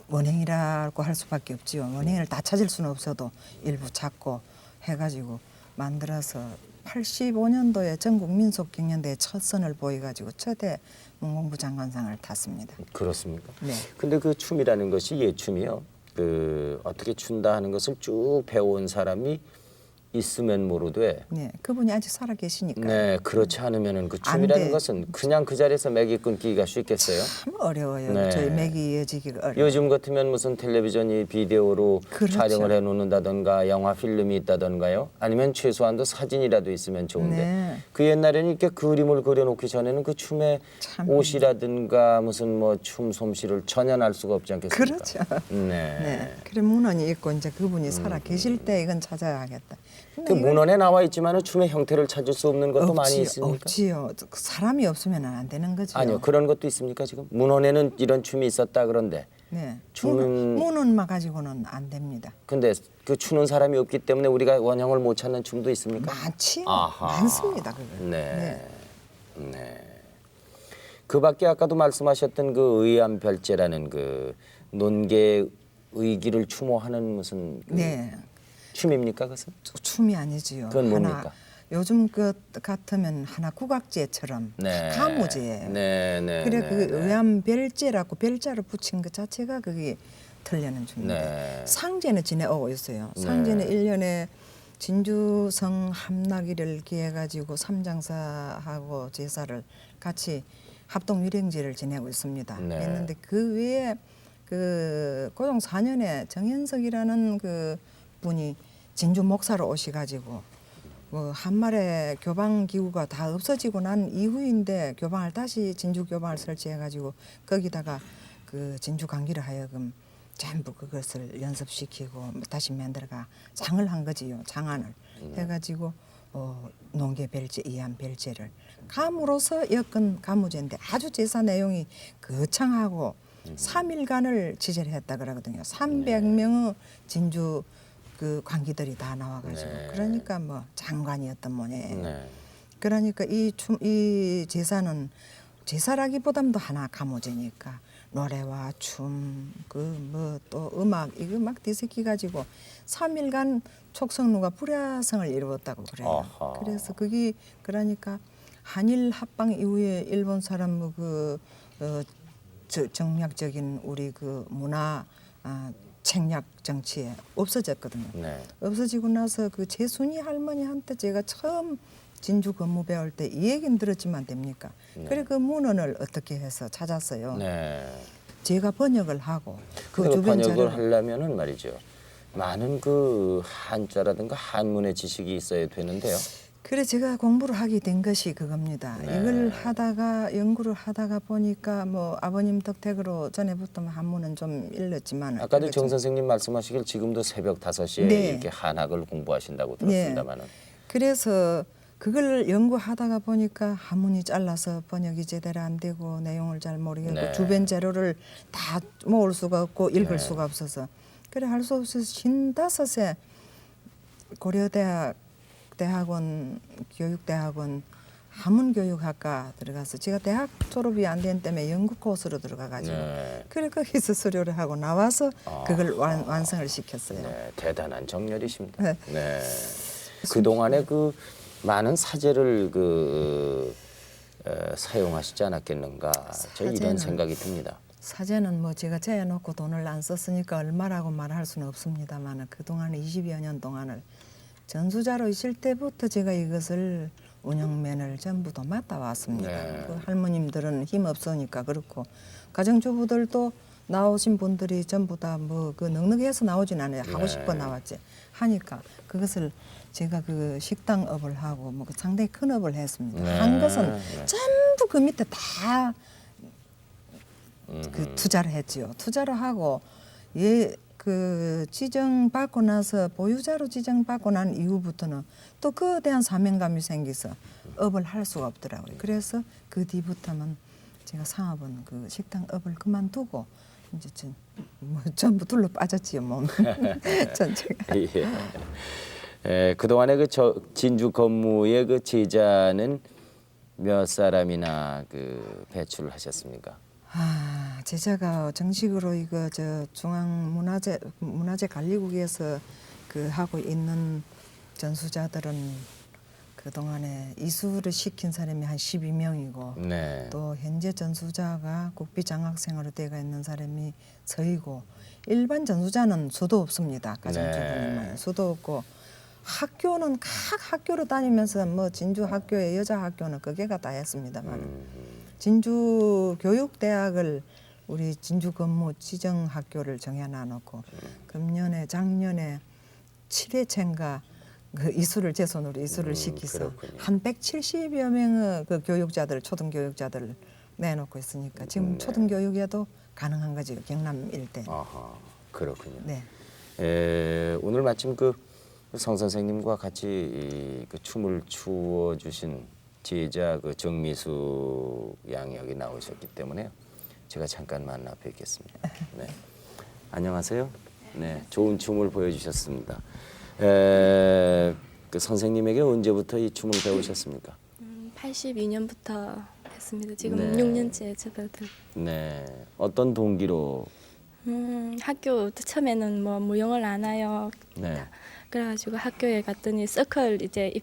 Speaker 2: 원행이라고 할 수밖에 없지요. 원행을 다 찾을 수는 없어도 일부 찾고 해가지고 만들어서 85년도에 전국 민속경연대회 첫 선을 보여가지고 첫해 문공부 장관상을 탔습니다.
Speaker 1: 그렇습니까?
Speaker 2: 네.
Speaker 1: 근데 그 춤이라는 것이 예춤이요. 그 어떻게 춘다 하는 것을 쭉 배워온 사람이 있으면 모르되
Speaker 2: 네, 그분이 아직 살아 계시니까
Speaker 1: 네, 그렇지 않으면은 그
Speaker 2: 안
Speaker 1: 춤이라는
Speaker 2: 돼.
Speaker 1: 것은 그냥 그 자리에서 맥이 끊기가 쉽겠어요?
Speaker 2: 참 어려워요.
Speaker 1: 네.
Speaker 2: 저희 맥이 이어지기가 어려워요.
Speaker 1: 요즘 같으면 무슨 텔레비전이 비디오로
Speaker 2: 그렇죠.
Speaker 1: 촬영을 해놓는다던가 영화 필름이 있다던가요? 아니면 최소한도 사진이라도 있으면 좋은데
Speaker 2: 네.
Speaker 1: 그 옛날에는 이렇게 그림을 그려놓기 전에는 그 춤의
Speaker 2: 참.
Speaker 1: 옷이라든가 무슨 뭐 춤 솜씨를 전혀 알 수가 없지 않겠습니까?
Speaker 2: 그렇죠.
Speaker 1: 네.
Speaker 2: 네, 그래 문헌이 있고 이제 그분이 살아 계실 때 이건 찾아야 하겠다.
Speaker 1: 그 문헌에 나와 있지만은 춤의 형태를 찾을 수 없는 것도 많이 있습니까?
Speaker 2: 없지요. 그 사람이 없으면 안 되는 거죠.
Speaker 1: 아니요, 그런 것도 있습니까 지금? 문헌에는 이런 춤이 있었다 그런데
Speaker 2: 네,
Speaker 1: 춤은-
Speaker 2: 문헌만 가지고는 안 됩니다.
Speaker 1: 근데 그 추는 사람이 없기 때문에 우리가 원형을 못 찾는 춤도 있습니까?
Speaker 2: 많지요.
Speaker 1: 아하.
Speaker 2: 많습니다. 그거.
Speaker 1: 네. 네. 그밖에 아까도 말씀하셨던 그 의암별제라는 그 논계 의기를 추모하는 무슨 그
Speaker 2: 네.
Speaker 1: 춤입니까 그것은?
Speaker 2: 춤이 아니지요.
Speaker 1: 그건
Speaker 2: 하나
Speaker 1: 뭡니까?
Speaker 2: 요즘 것 같으면 하나 국악제처럼
Speaker 1: 네.
Speaker 2: 가무제예요.
Speaker 1: 네, 네.
Speaker 2: 그래
Speaker 1: 네,
Speaker 2: 그
Speaker 1: 네.
Speaker 2: 의암별제라고 별자로 붙인 것 자체가 그게 틀리는 춤인데
Speaker 1: 네.
Speaker 2: 상제는 지내오고 있어요.
Speaker 1: 네.
Speaker 2: 상제는 1년에 진주성 함나기를 기해가지고 삼장사하고 제사를 같이 합동 유령제를 지내고 있습니다.
Speaker 1: 네.
Speaker 2: 했는데 그 외에 그 고종 4년에 정현석이라는 그 분이 진주 목사로 오셔가지고 뭐 한말에 교방 기구가 다 없어지고 난 이후인데 교방을 다시 진주 교방을 설치해가지고 거기다가 그 진주 강기를 하여금 전부 그것을 연습시키고 다시 만들어가 장을 한 거지요. 장안을 해가지고 농계별제, 이암별제를 감으로서 엮은 가무제인데 아주 제사 내용이 거창하고 3일간을 지절했다 그러거든요. 300명의 진주 그 관기들이 다 나와가지고
Speaker 1: 네.
Speaker 2: 그러니까 뭐 장관이었던 모양이에요.
Speaker 1: 네.
Speaker 2: 그러니까 이 제사는 제사라기보담도 하나 가무제니까 노래와 춤, 그 뭐 또 음악 이거 막 뒤섞이 가지고 3일간 촉성루가 불야성을 이루었다고 그래요.
Speaker 1: 아하.
Speaker 2: 그래서 그게 그러니까 한일 합방 이후에 일본 사람 정략적인 우리 그 문화 책략 정치에 없어졌거든요.
Speaker 1: 네.
Speaker 2: 없어지고 나서 그 제순이 할머니한테 제가 처음 진주 근무 배울 때 이 얘기는 들었지만 됩니까?
Speaker 1: 네.
Speaker 2: 그래 그 문헌을 어떻게 해서 찾았어요.
Speaker 1: 네.
Speaker 2: 제가 번역을 하고 그
Speaker 1: 그
Speaker 2: 주변
Speaker 1: 번역을
Speaker 2: 자료
Speaker 1: 하려면은 말이죠. 많은 그 한자라든가 한문의 지식이 있어야 되는데요.
Speaker 2: 그래 제가 공부를 하게 된 것이 그겁니다.
Speaker 1: 네.
Speaker 2: 이걸 하다가 연구를 하다가 보니까 뭐 아버님 덕택으로 전에부터 한문은 좀 읽었지만
Speaker 1: 아까도 정 선생님 말씀하시길 지금도 새벽 5시에
Speaker 2: 네.
Speaker 1: 이렇게 한학을 공부하신다고 들었습니다만은.
Speaker 2: 그래서 그걸 연구하다가 보니까 한문이 잘라서 번역이 제대로 안 되고 내용을 잘 모르겠고
Speaker 1: 네.
Speaker 2: 주변 자료를 다 모을 수가 없고 읽을
Speaker 1: 네.
Speaker 2: 수가 없어서 그래 할 수 없어서 55세 고려대학 대학원 교육대학원 한문교육학과 들어가서 제가 대학 졸업이 안 된 때문에 연구 코스로 들어가가지고
Speaker 1: 네.
Speaker 2: 그래 거기서 수료를 하고 나와서
Speaker 1: 아.
Speaker 2: 그걸 완성을 시켰어요.
Speaker 1: 네, 대단한 정렬이십니다.
Speaker 2: 네.
Speaker 1: 네. 그 동안에 그 많은 사제를 사용하시지 않았겠는가. 저 이런
Speaker 2: 사제는-
Speaker 1: 생각이 듭니다.
Speaker 2: 사제는 뭐 제가 재놓고 돈을 안 썼으니까 얼마라고 말할 수는 없습니다만 그동안 20여 년 동안을 전수자로 있을 때부터 제가 이것을 운영면을 전부 다 맡아왔습니다.
Speaker 1: 네.
Speaker 2: 그 할머님들은 힘 없으니까 그렇고 가정주부들도 나오신 분들이 전부 다 뭐 그 넉넉해서 나오진 않아요. 하고
Speaker 1: 네.
Speaker 2: 싶어 나왔지. 하니까 그것을 제가 그 식당업을 하고 뭐 상당히 큰 업을 했습니다.
Speaker 1: 네.
Speaker 2: 한 것은
Speaker 1: 네.
Speaker 2: 전부 그 밑에 다 그 투자를 했지요. 투자를 하고 그 지정받고 나서 보유자로 지정받고 난 이후부터는 또 그에 대한 사명감이 생겨서 업을 할 수가 없더라고요. 그래서 그 뒤부터는 제가 상업은 그 식당업을 그만두고 이제 뭐 전부 둘러 빠졌지요 몸 전체가.
Speaker 1: 그동안에 진주 건무의 그 제자는 몇 사람이나 배출을 하셨습니까?
Speaker 2: 제자가 정식으로 이거 저 중앙문화재 관리국에서 하고 있는 전수자들은 그 동안에 이수를 시킨 사람이 한 12명이고
Speaker 1: 네.
Speaker 2: 또 현재 전수자가 국비 장학생으로 되어 있는 사람이 저이고 일반 전수자는 수도 없습니다. 가정주부님은
Speaker 1: 네.
Speaker 2: 수도 없고 학교는 각 학교로 다니면서 뭐 진주 학교에 여자 학교는 그게가 다 했습니다만. 진주 교육대학을 우리 진주 건무 지정 학교를 정해놔놓고 금년에 작년에 7회째인가 그 이수를 제 손으로 이수를 시켜서
Speaker 1: 그렇군요.
Speaker 2: 한 170여 명의 그 교육자들 초등교육자들을 내놓고 있으니까 지금 초등교육에도 가능한 거지 경남 일대.
Speaker 1: 아하, 그렇군요.
Speaker 2: 네.
Speaker 1: 오늘 마침 성 선생님과 같이 그 춤을 추어 주신 제자 정미수 양이 여기 나오셨기 때문에 제가 잠깐 만나 뵙겠습니다. 네. 안녕하세요. 네, 좋은 춤을 보여주셨습니다. 그 선생님에게 언제부터 이 춤을 배우셨습니까?
Speaker 4: 82년부터 했습니다. 지금
Speaker 1: 네.
Speaker 4: 6년째 접어들.
Speaker 1: 네, 어떤 동기로?
Speaker 4: 학교 처음에는 뭐 무용을 안 해요.
Speaker 1: 네,
Speaker 4: 그래가지고 학교에 갔더니 서클 이제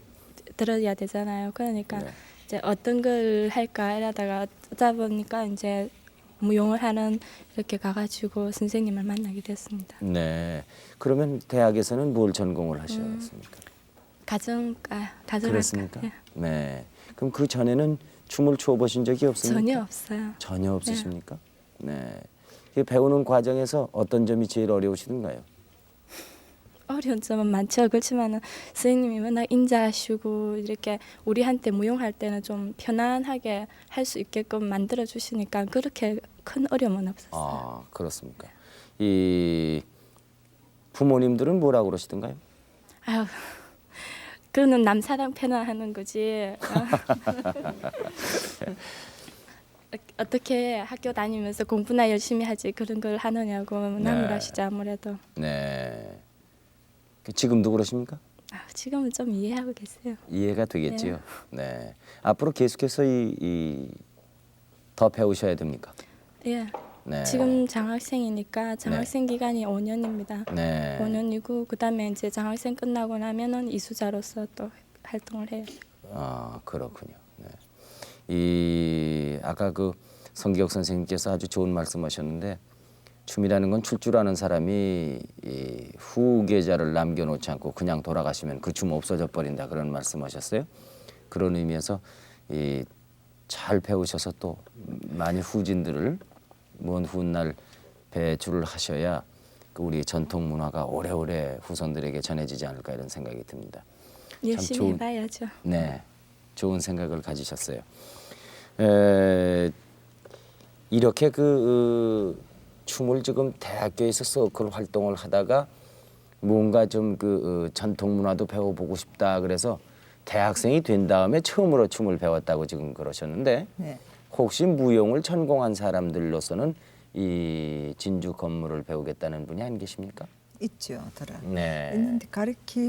Speaker 4: 들어야 되잖아요. 그러니까
Speaker 1: 네.
Speaker 4: 이제 어떤 걸 할까 이러다가 하다 보니까 이제 무용을 하는 이렇게 가가지고 선생님을 만나게 됐습니다.
Speaker 1: 네. 그러면 대학에서는 뭘 전공을 하셨습니까?
Speaker 4: 가정과
Speaker 1: 그렇습니까?
Speaker 4: 예.
Speaker 1: 네. 그럼 그 전에는 춤을 추어 보신 적이 없습니까?
Speaker 4: 전혀 없어요.
Speaker 1: 전혀 없으십니까? 네. 이 배우는 과정에서 어떤 점이 제일 어려우시던가요?
Speaker 4: 어려운 점은 많죠. 그렇지만은 선생님이 워낙 인자하시고 이렇게 우리한테 무용할 때는 좀 편안하게 할 수 있게끔 만들어 주시니까 그렇게 큰 어려움은 없었어요.
Speaker 1: 아, 그렇습니까? 이 부모님들은 뭐라고 그러시던가요?
Speaker 4: 아유, 그거는 남 사랑 편안하는 거지. 어떻게 학교 다니면서 공부나 열심히 하지 그런 걸 하느냐고 나무라시죠 아무래도.
Speaker 1: 네. 지금도 그러십니까?
Speaker 4: 지금은 좀 이해하고 계세요.
Speaker 1: 이해가 되겠지요. 네. 앞으로 계속해서 더 배우셔야 됩니까?
Speaker 4: 예.
Speaker 1: 네.
Speaker 4: 지금 장학생이니까 장학생 기간이 5년입니다.
Speaker 1: 네.
Speaker 4: 5년이고 그다음에 이제 장학생 끝나고 나면은 이수자로서 또 활동을 해요.
Speaker 1: 아, 그렇군요. 네. 아까 성기혁 선생님께서 아주 좋은 말씀하셨는데 춤이라는 건 출 줄 아는 사람이 이 후계자를 남겨놓지 않고 그냥 돌아가시면 그 춤 없어져 버린다 그런 말씀하셨어요. 그런 의미에서 잘 배우셔서 또 많이 후진들을 먼 훗날 배출을 하셔야 우리 전통 문화가 오래오래 후손들에게 전해지지 않을까 이런 생각이 듭니다.
Speaker 4: 열심히 해봐야죠.
Speaker 1: 네, 좋은 생각을 가지셨어요. 이렇게 춤을 지금 대학교에서 서클 활동을 하다가 뭔가 좀 전통 문화도 배워보고 싶다 그래서 대학생이 된 다음에 처음으로 춤을 배웠다고 지금 그러셨는데
Speaker 2: 네.
Speaker 1: 혹시 무용을 전공한 사람들로서는 이 진주 건무를 배우겠다는 분이 안 계십니까?
Speaker 2: 있죠, 들어.
Speaker 1: 네.
Speaker 2: 있는데 가르쳐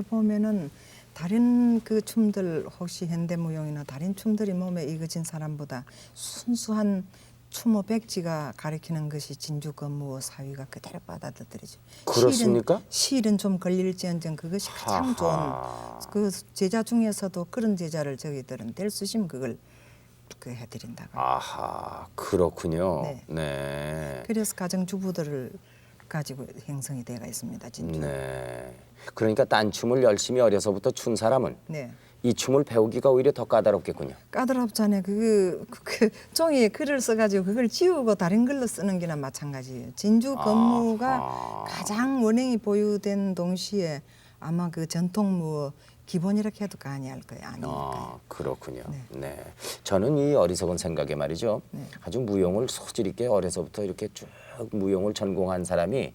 Speaker 2: 보면은 다른 그 춤들 혹시 현대무용이나 다른 춤들이 몸에 익어진 사람보다 순수한 추모 백지가 가리키는 것이 진주 건무와 사위가 그대로 받아들이죠.
Speaker 1: 그렇습니까?
Speaker 2: 실은 좀 걸릴지언정 그것이 가장
Speaker 1: 하하.
Speaker 2: 좋은 그 제자 중에서도 그런 제자를 저희들은 될 수 있으면 그걸 그 해드린다고.
Speaker 1: 아하, 그렇군요.
Speaker 2: 네.
Speaker 1: 네.
Speaker 2: 그래서 가정주부들을 가지고 형성이 되어 있습니다. 진주.
Speaker 1: 네. 그러니까 딴춤을 열심히 어려서부터 춘 사람은
Speaker 2: 네.
Speaker 1: 이 춤을 배우기가 오히려 더 까다롭겠군요.
Speaker 2: 까다롭잖아요. 그 종이에 글을 써가지고 그걸 지우고 다른 걸로 쓰는 게나 마찬가지예요. 진주 건무가
Speaker 1: 아하.
Speaker 2: 가장 원행이 보유된 동시에 아마 그 전통무 기본 이렇게 해도 아니할 거예요. 아니니까.
Speaker 1: 그렇군요.
Speaker 2: 네.
Speaker 1: 네. 저는 이 어리석은 생각에 말이죠.
Speaker 2: 네.
Speaker 1: 아주 무용을 소질 있게 어려서부터 이렇게 쭉 무용을 전공한 사람이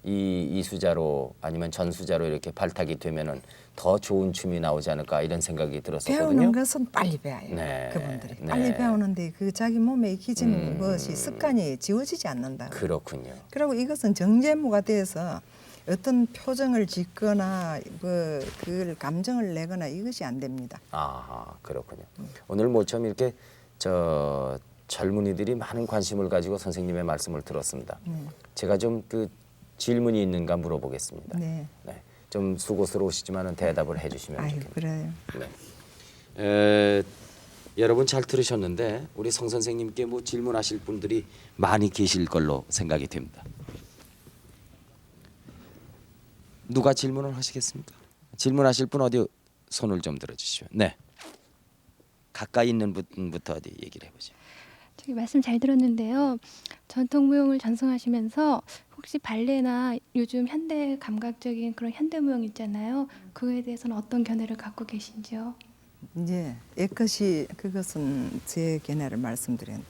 Speaker 1: 이 이수자로 아니면 전수자로 이렇게 발탁이 되면은 더 좋은 춤이 나오지 않을까 이런 생각이 들었었거든요.
Speaker 2: 배우는 것은 빨리 배워요.
Speaker 1: 네.
Speaker 2: 그분들이
Speaker 1: 네.
Speaker 2: 빨리 배우는데 그 자기 몸에 익히진 것이 습관이 지워지지 않는다.
Speaker 1: 그렇군요.
Speaker 2: 그리고 이것은 정제무가 돼서 어떤 표정을 짓거나 그걸 감정을 내거나 이것이 안 됩니다.
Speaker 1: 그렇군요. 오늘 모처럼 이렇게 저 젊은이들이 많은 관심을 가지고 선생님의 말씀을 들었습니다. 제가 좀 그 질문이 있는가 물어보겠습니다.
Speaker 2: 네.
Speaker 1: 네. 좀 수고스러우시지만은 대답을 해주시면
Speaker 2: 아유
Speaker 1: 좋겠네요.
Speaker 2: 그래요.
Speaker 1: 네. 여러분 잘 들으셨는데 우리 성 선생님께 뭐 질문하실 분들이 많이 계실 걸로 생각이 됩니다. 누가 질문을 하시겠습니까? 질문하실 분 어디 손을 좀 들어주시죠. 네. 가까이 있는 분부터 어디 얘기를 해보죠.
Speaker 5: 저기 말씀 잘 들었는데요. 전통 무용을 전승하시면서 혹시 발레나 요즘 현대 감각적인 그런 현대 무용 있잖아요. 그거에 대해서는 어떤 견해를 갖고 계신지요?
Speaker 2: 이제 옛것이 그것은 제 견해를 말씀드린.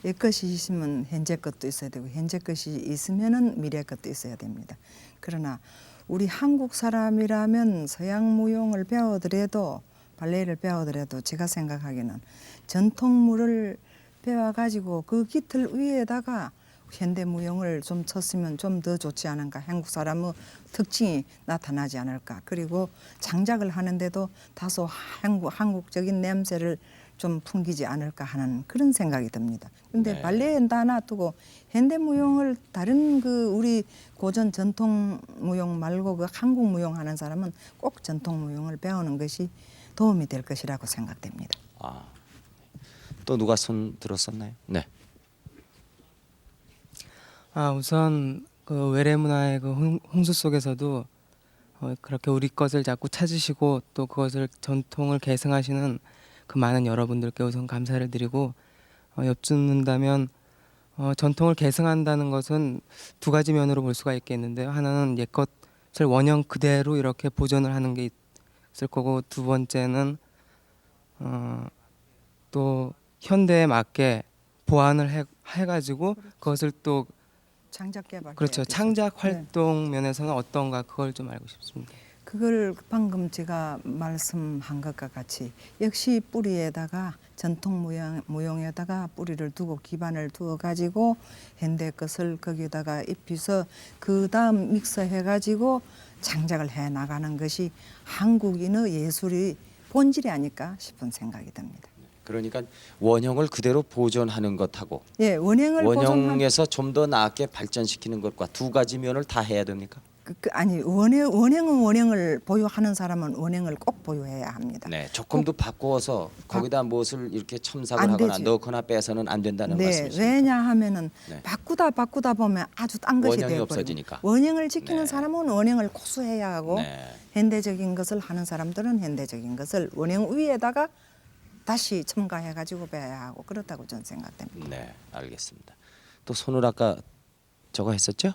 Speaker 2: 옛것이 있으면 현재 것도 있어야 되고 현재 것이 있으면은 미래 것도 있어야 됩니다. 그러나 우리 한국 사람이라면 서양 무용을 배우더라도 발레를 배우더라도 제가 생각하기에는 전통무를 배워가지고 그 깃틀 위에다가 현대 무용을 좀 쳤으면 좀 더 좋지 않을까. 한국 사람의 특징이 나타나지 않을까. 그리고 장작을 하는데도 다소 한국적인 냄새를 좀 풍기지 않을까 하는 그런 생각이 듭니다. 근데
Speaker 1: 네.
Speaker 2: 발레는 다 놔두고 현대 무용을 다른 그 우리 고전 전통 무용 말고 그 한국 무용 하는 사람은 꼭 전통 무용을 배우는 것이 도움이 될 것이라고 생각됩니다.
Speaker 1: 또 누가 손 들었었나요? 네.
Speaker 6: 우선 그 외래 문화의 그 홍수 속에서도 그렇게 우리 것을 자꾸 찾으시고 또 그것을 전통을 계승하시는 그 많은 여러분들께 우선 감사를 드리고 엿듣는다면 전통을 계승한다는 것은 두 가지 면으로 볼 수가 있겠는데요. 하나는 옛것을 원형 그대로 이렇게 보존을 하는 게 있을 거고 두 번째는 또 현대에 맞게 보완을 해가지고 그것을 또
Speaker 2: 창작 개발.
Speaker 6: 그렇죠. 창작 활동 면에서는 어떤가 그걸 좀 알고 싶습니다.
Speaker 2: 그걸 방금 제가 말씀한 것과 같이 역시 뿌리에다가 전통 무용에다가 뿌리를 두고 기반을 두어 가지고 현대 것을 거기에다가 입혀서 그 다음 믹서해 가지고 창작을 해 나가는 것이 한국인의 예술이 본질이 아닐까 싶은 생각이 듭니다.
Speaker 1: 그러니까 원형을 그대로 보존하는 것하고
Speaker 2: 예,
Speaker 1: 원형에서 좀 더 나게 발전시키는 것과 두 가지 면을 다 해야 됩니까?
Speaker 2: 아니 원형은 원형을 보유하는 사람은 원형을 꼭 보유해야 합니다.
Speaker 1: 네, 조금도 바꾸어서 거기다 무엇을 이렇게 첨삭을
Speaker 2: 안
Speaker 1: 하거나
Speaker 2: 되지.
Speaker 1: 넣거나 빼서는 안 된다는
Speaker 2: 네,
Speaker 1: 말씀이십니까?
Speaker 2: 왜냐하면은
Speaker 1: 네.
Speaker 2: 바꾸다 보면 아주 딴 것이
Speaker 1: 원형이
Speaker 2: 되어버립니다.
Speaker 1: 없어지니까.
Speaker 2: 원형을 지키는
Speaker 1: 네.
Speaker 2: 사람은 원형을 고수해야 하고
Speaker 1: 네.
Speaker 2: 현대적인 것을 하는 사람들은 현대적인 것을 원형 위에다가 다시 첨가해가지고 배워야 하고 그렇다고 저는 생각됩니다.
Speaker 1: 네, 알겠습니다. 또 손을 아까 저거 했었죠?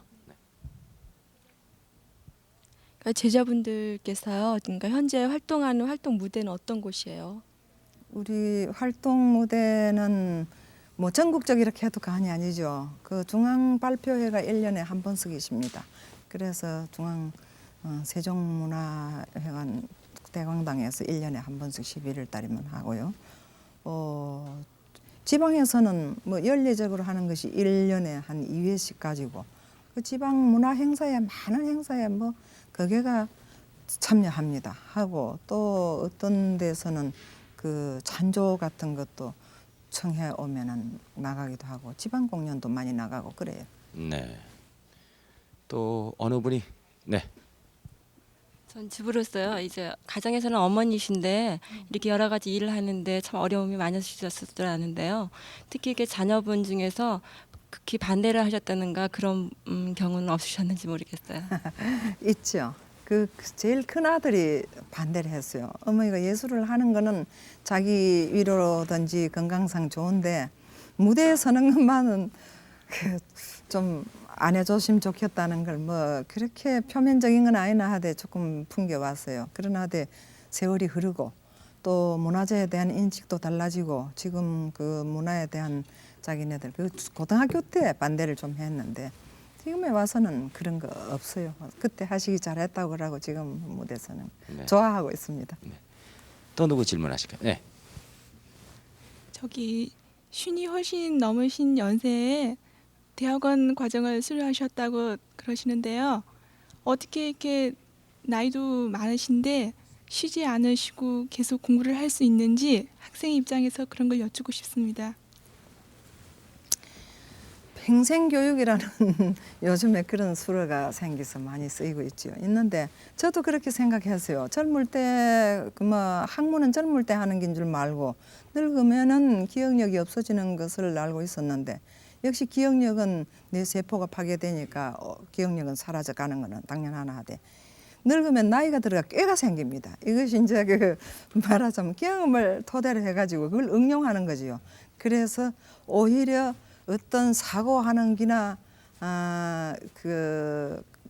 Speaker 4: 그러니까 제자분들께서요. 그러니까 현재 활동하는 활동 무대는 어떤 곳이에요?
Speaker 2: 우리 활동 무대는 뭐 전국적 이렇게 해도 간이 아니죠. 그 중앙 발표회가 1년에 한 번씩 있습니다. 그래서 중앙 세종문화회관 대광당에서 1년에 한 번씩 11월 달이면 하고요. 지방에서는 뭐 연례적으로 하는 것이 1년에 한 2회씩 가지고 그 지방 문화 행사에 많은 행사에 뭐 거기가 참여합니다. 하고 또 어떤 데서는 그 찬조 같은 것도 초청해 오면은 나가기도 하고 지방 공연도 많이 나가고 그래요.
Speaker 1: 네. 또 어느 분이 네.
Speaker 7: 전 주부로서요. 이제 가정에서는 어머니신데 이렇게 여러 가지 일을 하는데 참 어려움이 많으셨을 줄 아는데요. 특히 이게 자녀분 중에서 극히 반대를 하셨다는가 그런 경우는 없으셨는지 모르겠어요.
Speaker 2: 있죠. 그 제일 큰 아들이 반대를 했어요. 어머니가 예술을 하는 거는 자기 위로든지 건강상 좋은데 무대에 서는 것만은 좀 안 해줬으면 좋겠다는 걸 뭐 그렇게 표면적인 건 아니나 하되 조금 풍겨왔어요. 그러나 하되 세월이 흐르고 또 문화재에 대한 인식도 달라지고 지금 그 문화에 대한 자기네들 그 고등학교 때 반대를 좀 했는데 지금에 와서는 그런 거 없어요. 그때 하시기 잘했다고 그러고 지금 무대에서는
Speaker 1: 네.
Speaker 2: 좋아하고 있습니다.
Speaker 1: 또 누구 질문하실까요? 네.
Speaker 8: 저기 쉰이 훨씬 넘으신 연세에 대학원 과정을 수료하셨다고 그러시는데요. 어떻게 이렇게 나이도 많으신데 쉬지 않으시고 계속 공부를 할 수 있는지 학생 입장에서 그런 걸 여쭙고 싶습니다.
Speaker 2: 평생교육이라는 요즘에 그런 수어가 생겨서 많이 쓰이고 있죠. 있는데 저도 그렇게 생각했어요. 젊을 때 그 뭐 학문은 젊을 때 하는 긴 줄 말고 늙으면은 기억력이 없어지는 것을 알고 있었는데 역시 기억력은 내 세포가 파괴되니까 기억력은 사라져가는 거는 당연하나 하되 늙으면 나이가 들어가 꾀가 생깁니다. 이것이 이제 그 말하자면 경험을 토대로 해가지고 그걸 응용하는 거지요. 그래서 오히려 어떤 사고하는 기나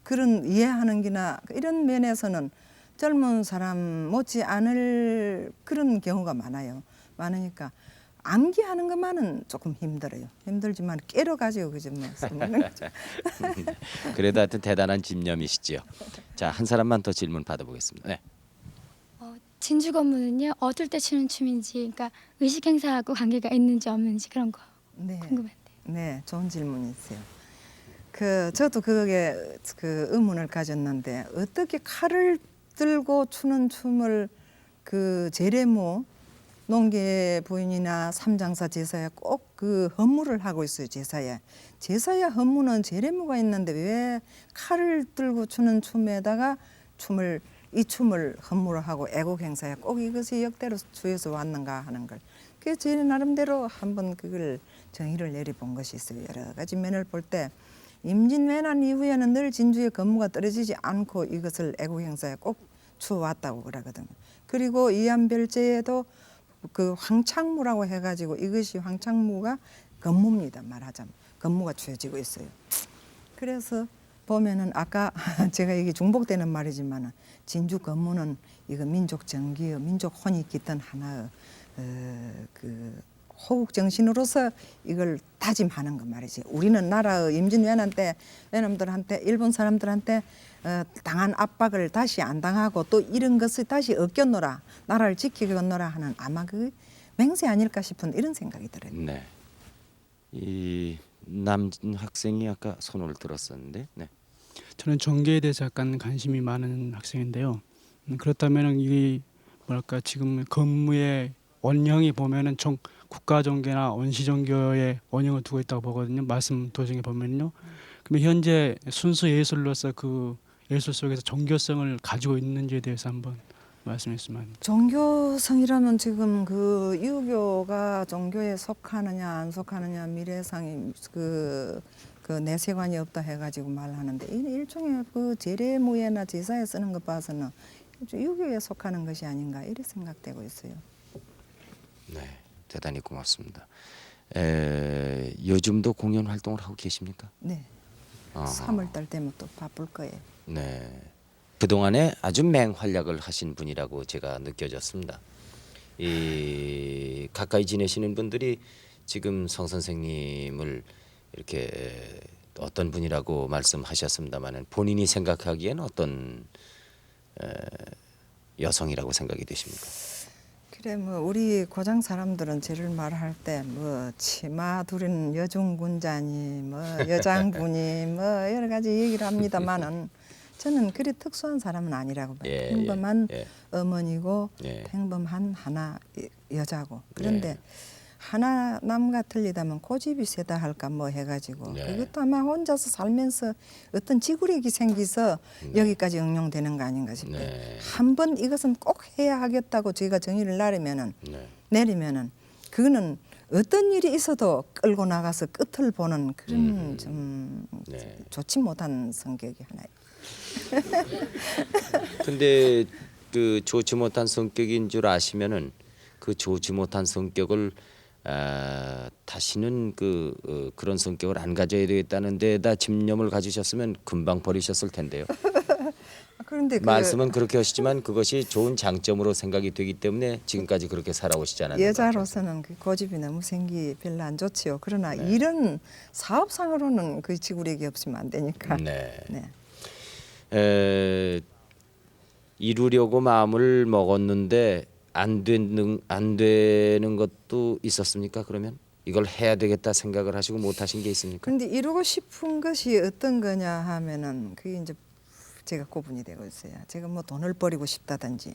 Speaker 2: 그런 이해하는 기나 이런 면에서는 젊은 사람 못지 않을 그런 경우가 많으니까 암기하는 것만은 조금 힘들어요. 힘들지만 깨러 가지고 그저 뭐 써먹는 거죠.
Speaker 1: 그래도 하여튼 대단한 집념이시지요. 자, 한 사람만 더 질문 받아보겠습니다. 네.
Speaker 9: 진주 건물은요 어떨 때 추는 춤인지, 그러니까 의식 행사하고 관계가 있는지 없는지 그런 거
Speaker 2: 네.
Speaker 9: 궁금한데.
Speaker 2: 네, 좋은 질문이세요. 저도 그게 그 의문을 가졌는데 어떻게 칼을 들고 추는 춤을 그 제례모 농계 부인이나 삼장사 제사에 꼭 그 헌무를 하고 있어요. 제사야 헌무는 제례모가 있는데 왜 칼을 들고 추는 춤에다가 이 춤을 헌무를 하고 애국 행사에 꼭 이것이 역대로 주에서 왔는가 하는 걸. 그래서 제 나름대로 한번 그걸 정의를 내려본 것이 있어요. 여러 가지 면을 볼 때 임진왜란 이후에는 늘 진주의 건무가 떨어지지 않고 이것을 애국 행사에 꼭 추어왔다고 그러거든요. 그리고 이암별제에도 그 황창무라고 해가지고 이것이 황창무가 건무입니다. 말하자면 건무가 추어지고 있어요. 그래서 보면은 아까 제가 이게 중복되는 말이지만은 진주 건무는 이거 민족 정기의 민족 혼이 깃든 하나의 그 호국 정신으로서 이걸 다짐하는 것 말이지. 우리는 나라의 임진왜란 때 외놈들한테 일본 사람들한테 당한 압박을 다시 안 당하고 또 이런 것을 다시 얻겠노라, 나라를 지키겠노라 하는 아마 그 맹세 아닐까 싶은 이런 생각이 들어요.
Speaker 1: 네. 이 남 학생이 아까 손을 들었었는데, 네.
Speaker 10: 저는 정계에 대해서 약간 관심이 많은 학생인데요. 그렇다면 이 뭐랄까 지금 건무의 원형이 보면은 국가 정계나 원시 정교의 원형을 두고 있다고 보거든요. 말씀 도중에 보면요. 그러면 현재 순수 예술로서 그 예술 속에서 종교성을 가지고 있는지에 대해서 한번 말씀했으면 합니다.
Speaker 2: 종교성이라면 지금 그 유교가 종교에 속하느냐 안 속하느냐 미래상이 그 내세관이 없다 해가지고 말하는데 이 일종의 그 제례무예나 제사에 쓰는 것 봐서는 유교에 속하는 것이 아닌가 이렇게 생각되고 있어요.
Speaker 1: 네, 대단히 고맙습니다. 요즘도 공연 활동을 하고 계십니까?
Speaker 2: 네.
Speaker 1: 아.
Speaker 2: 3월달 되면 또 바쁠 거예요.
Speaker 1: 네. 그동안에 아주 맹활약을 하신 분이라고 제가 느껴졌습니다. 이 가까이 지내시는 분들이 지금 성 선생님을 이렇게 어떤 분이라고 말씀하셨습니다마는 본인이 생각하기에는 어떤 여성이라고 생각이 되십니까?
Speaker 2: 그래 뭐 우리 고장 사람들은 저를 말할 때 뭐 치마 두른 여중군자니 뭐 여장군이 뭐 여러 가지 얘기를 합니다만은 저는 그리 특수한 사람은 아니라고 봐요.
Speaker 1: 예,
Speaker 2: 평범한
Speaker 1: 예.
Speaker 2: 어머니고
Speaker 1: 예.
Speaker 2: 평범한 하나 여자고 그런데 하나남과 틀리다면 고집이 세다 할까 뭐 해가지고
Speaker 1: 네.
Speaker 2: 그것도 아마 혼자서 살면서 어떤 지구력이 생기서 여기까지 응용되는 거 아닌가 싶어요.
Speaker 1: 네.
Speaker 2: 한번 이것은 꼭 해야 하겠다고 저희가 정의를
Speaker 1: 네.
Speaker 2: 내리면은 그거는 어떤 일이 있어도 끌고 나가서 끝을 보는 그런 좀
Speaker 1: 네.
Speaker 2: 좋지 못한 성격이 하나예요.
Speaker 1: 근데 그 좋지 못한 성격인 줄 아시면은 그 좋지 못한 성격을 다시는 그런 성격을 안 가져야 되겠다는 데다 집념을 가지셨으면 금방 버리셨을 텐데요.
Speaker 2: 그런데
Speaker 1: 말씀은 그렇게 하시지만 그것이 좋은 장점으로 생각이 되기 때문에 지금까지 그렇게 살아오시잖아요.
Speaker 2: 여자로서는 그 고집이 너무 생기 별로 안 좋지요. 그러나 일은 사업상으로는 그 지구력이 없으면 안 되니까.
Speaker 1: 네.
Speaker 2: 네.
Speaker 1: 이루려고 마음을 먹었는데 안 되는 것도 있었습니까? 그러면 이걸 해야 되겠다 생각을 하시고 못 하신 게 있습니까?
Speaker 2: 그런데 이루고 싶은 것이 어떤 거냐 하면은 그게 이제 제가 구분이 되고 있어요. 제가 뭐 돈을 버리고 싶다든지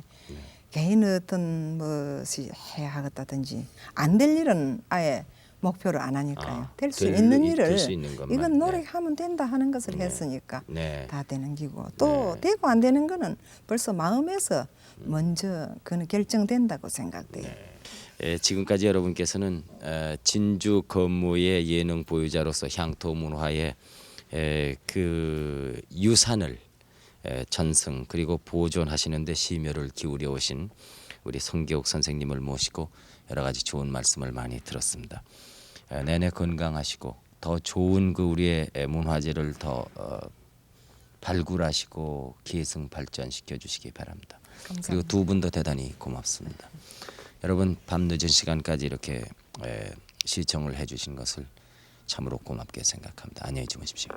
Speaker 2: 개인의 어떤 것이 해야 하겠다든지 안 될 일은 아예 목표를 안 하니까요. 될 수 있는 일을
Speaker 1: 될 수 있는 것만.
Speaker 2: 이건 노력하면 된다 하는 것을
Speaker 1: 네.
Speaker 2: 했으니까
Speaker 1: 네.
Speaker 2: 다 되는 기고 또 되고 안 되는 거는 벌써 마음에서 먼저 그는 결정된다고 생각돼요.
Speaker 1: 지금까지 여러분께서는 진주 건무의 예능 보유자로서 향토 문화의 그 유산을 전승 그리고 보존하시는 데 심혈을 기울여 오신 우리 성교욱 선생님을 모시고 여러 가지 좋은 말씀을 많이 들었습니다. 내내 건강하시고 더 좋은 그 우리의 문화재를 더 발굴하시고 계승 발전시켜 주시기 바랍니다.
Speaker 2: 감사합니다.
Speaker 1: 그리고 두 분도 대단히 고맙습니다. 여러분 밤 늦은 시간까지 이렇게 시청을 해주신 것을 참으로 고맙게 생각합니다. 안녕히 주무십시오.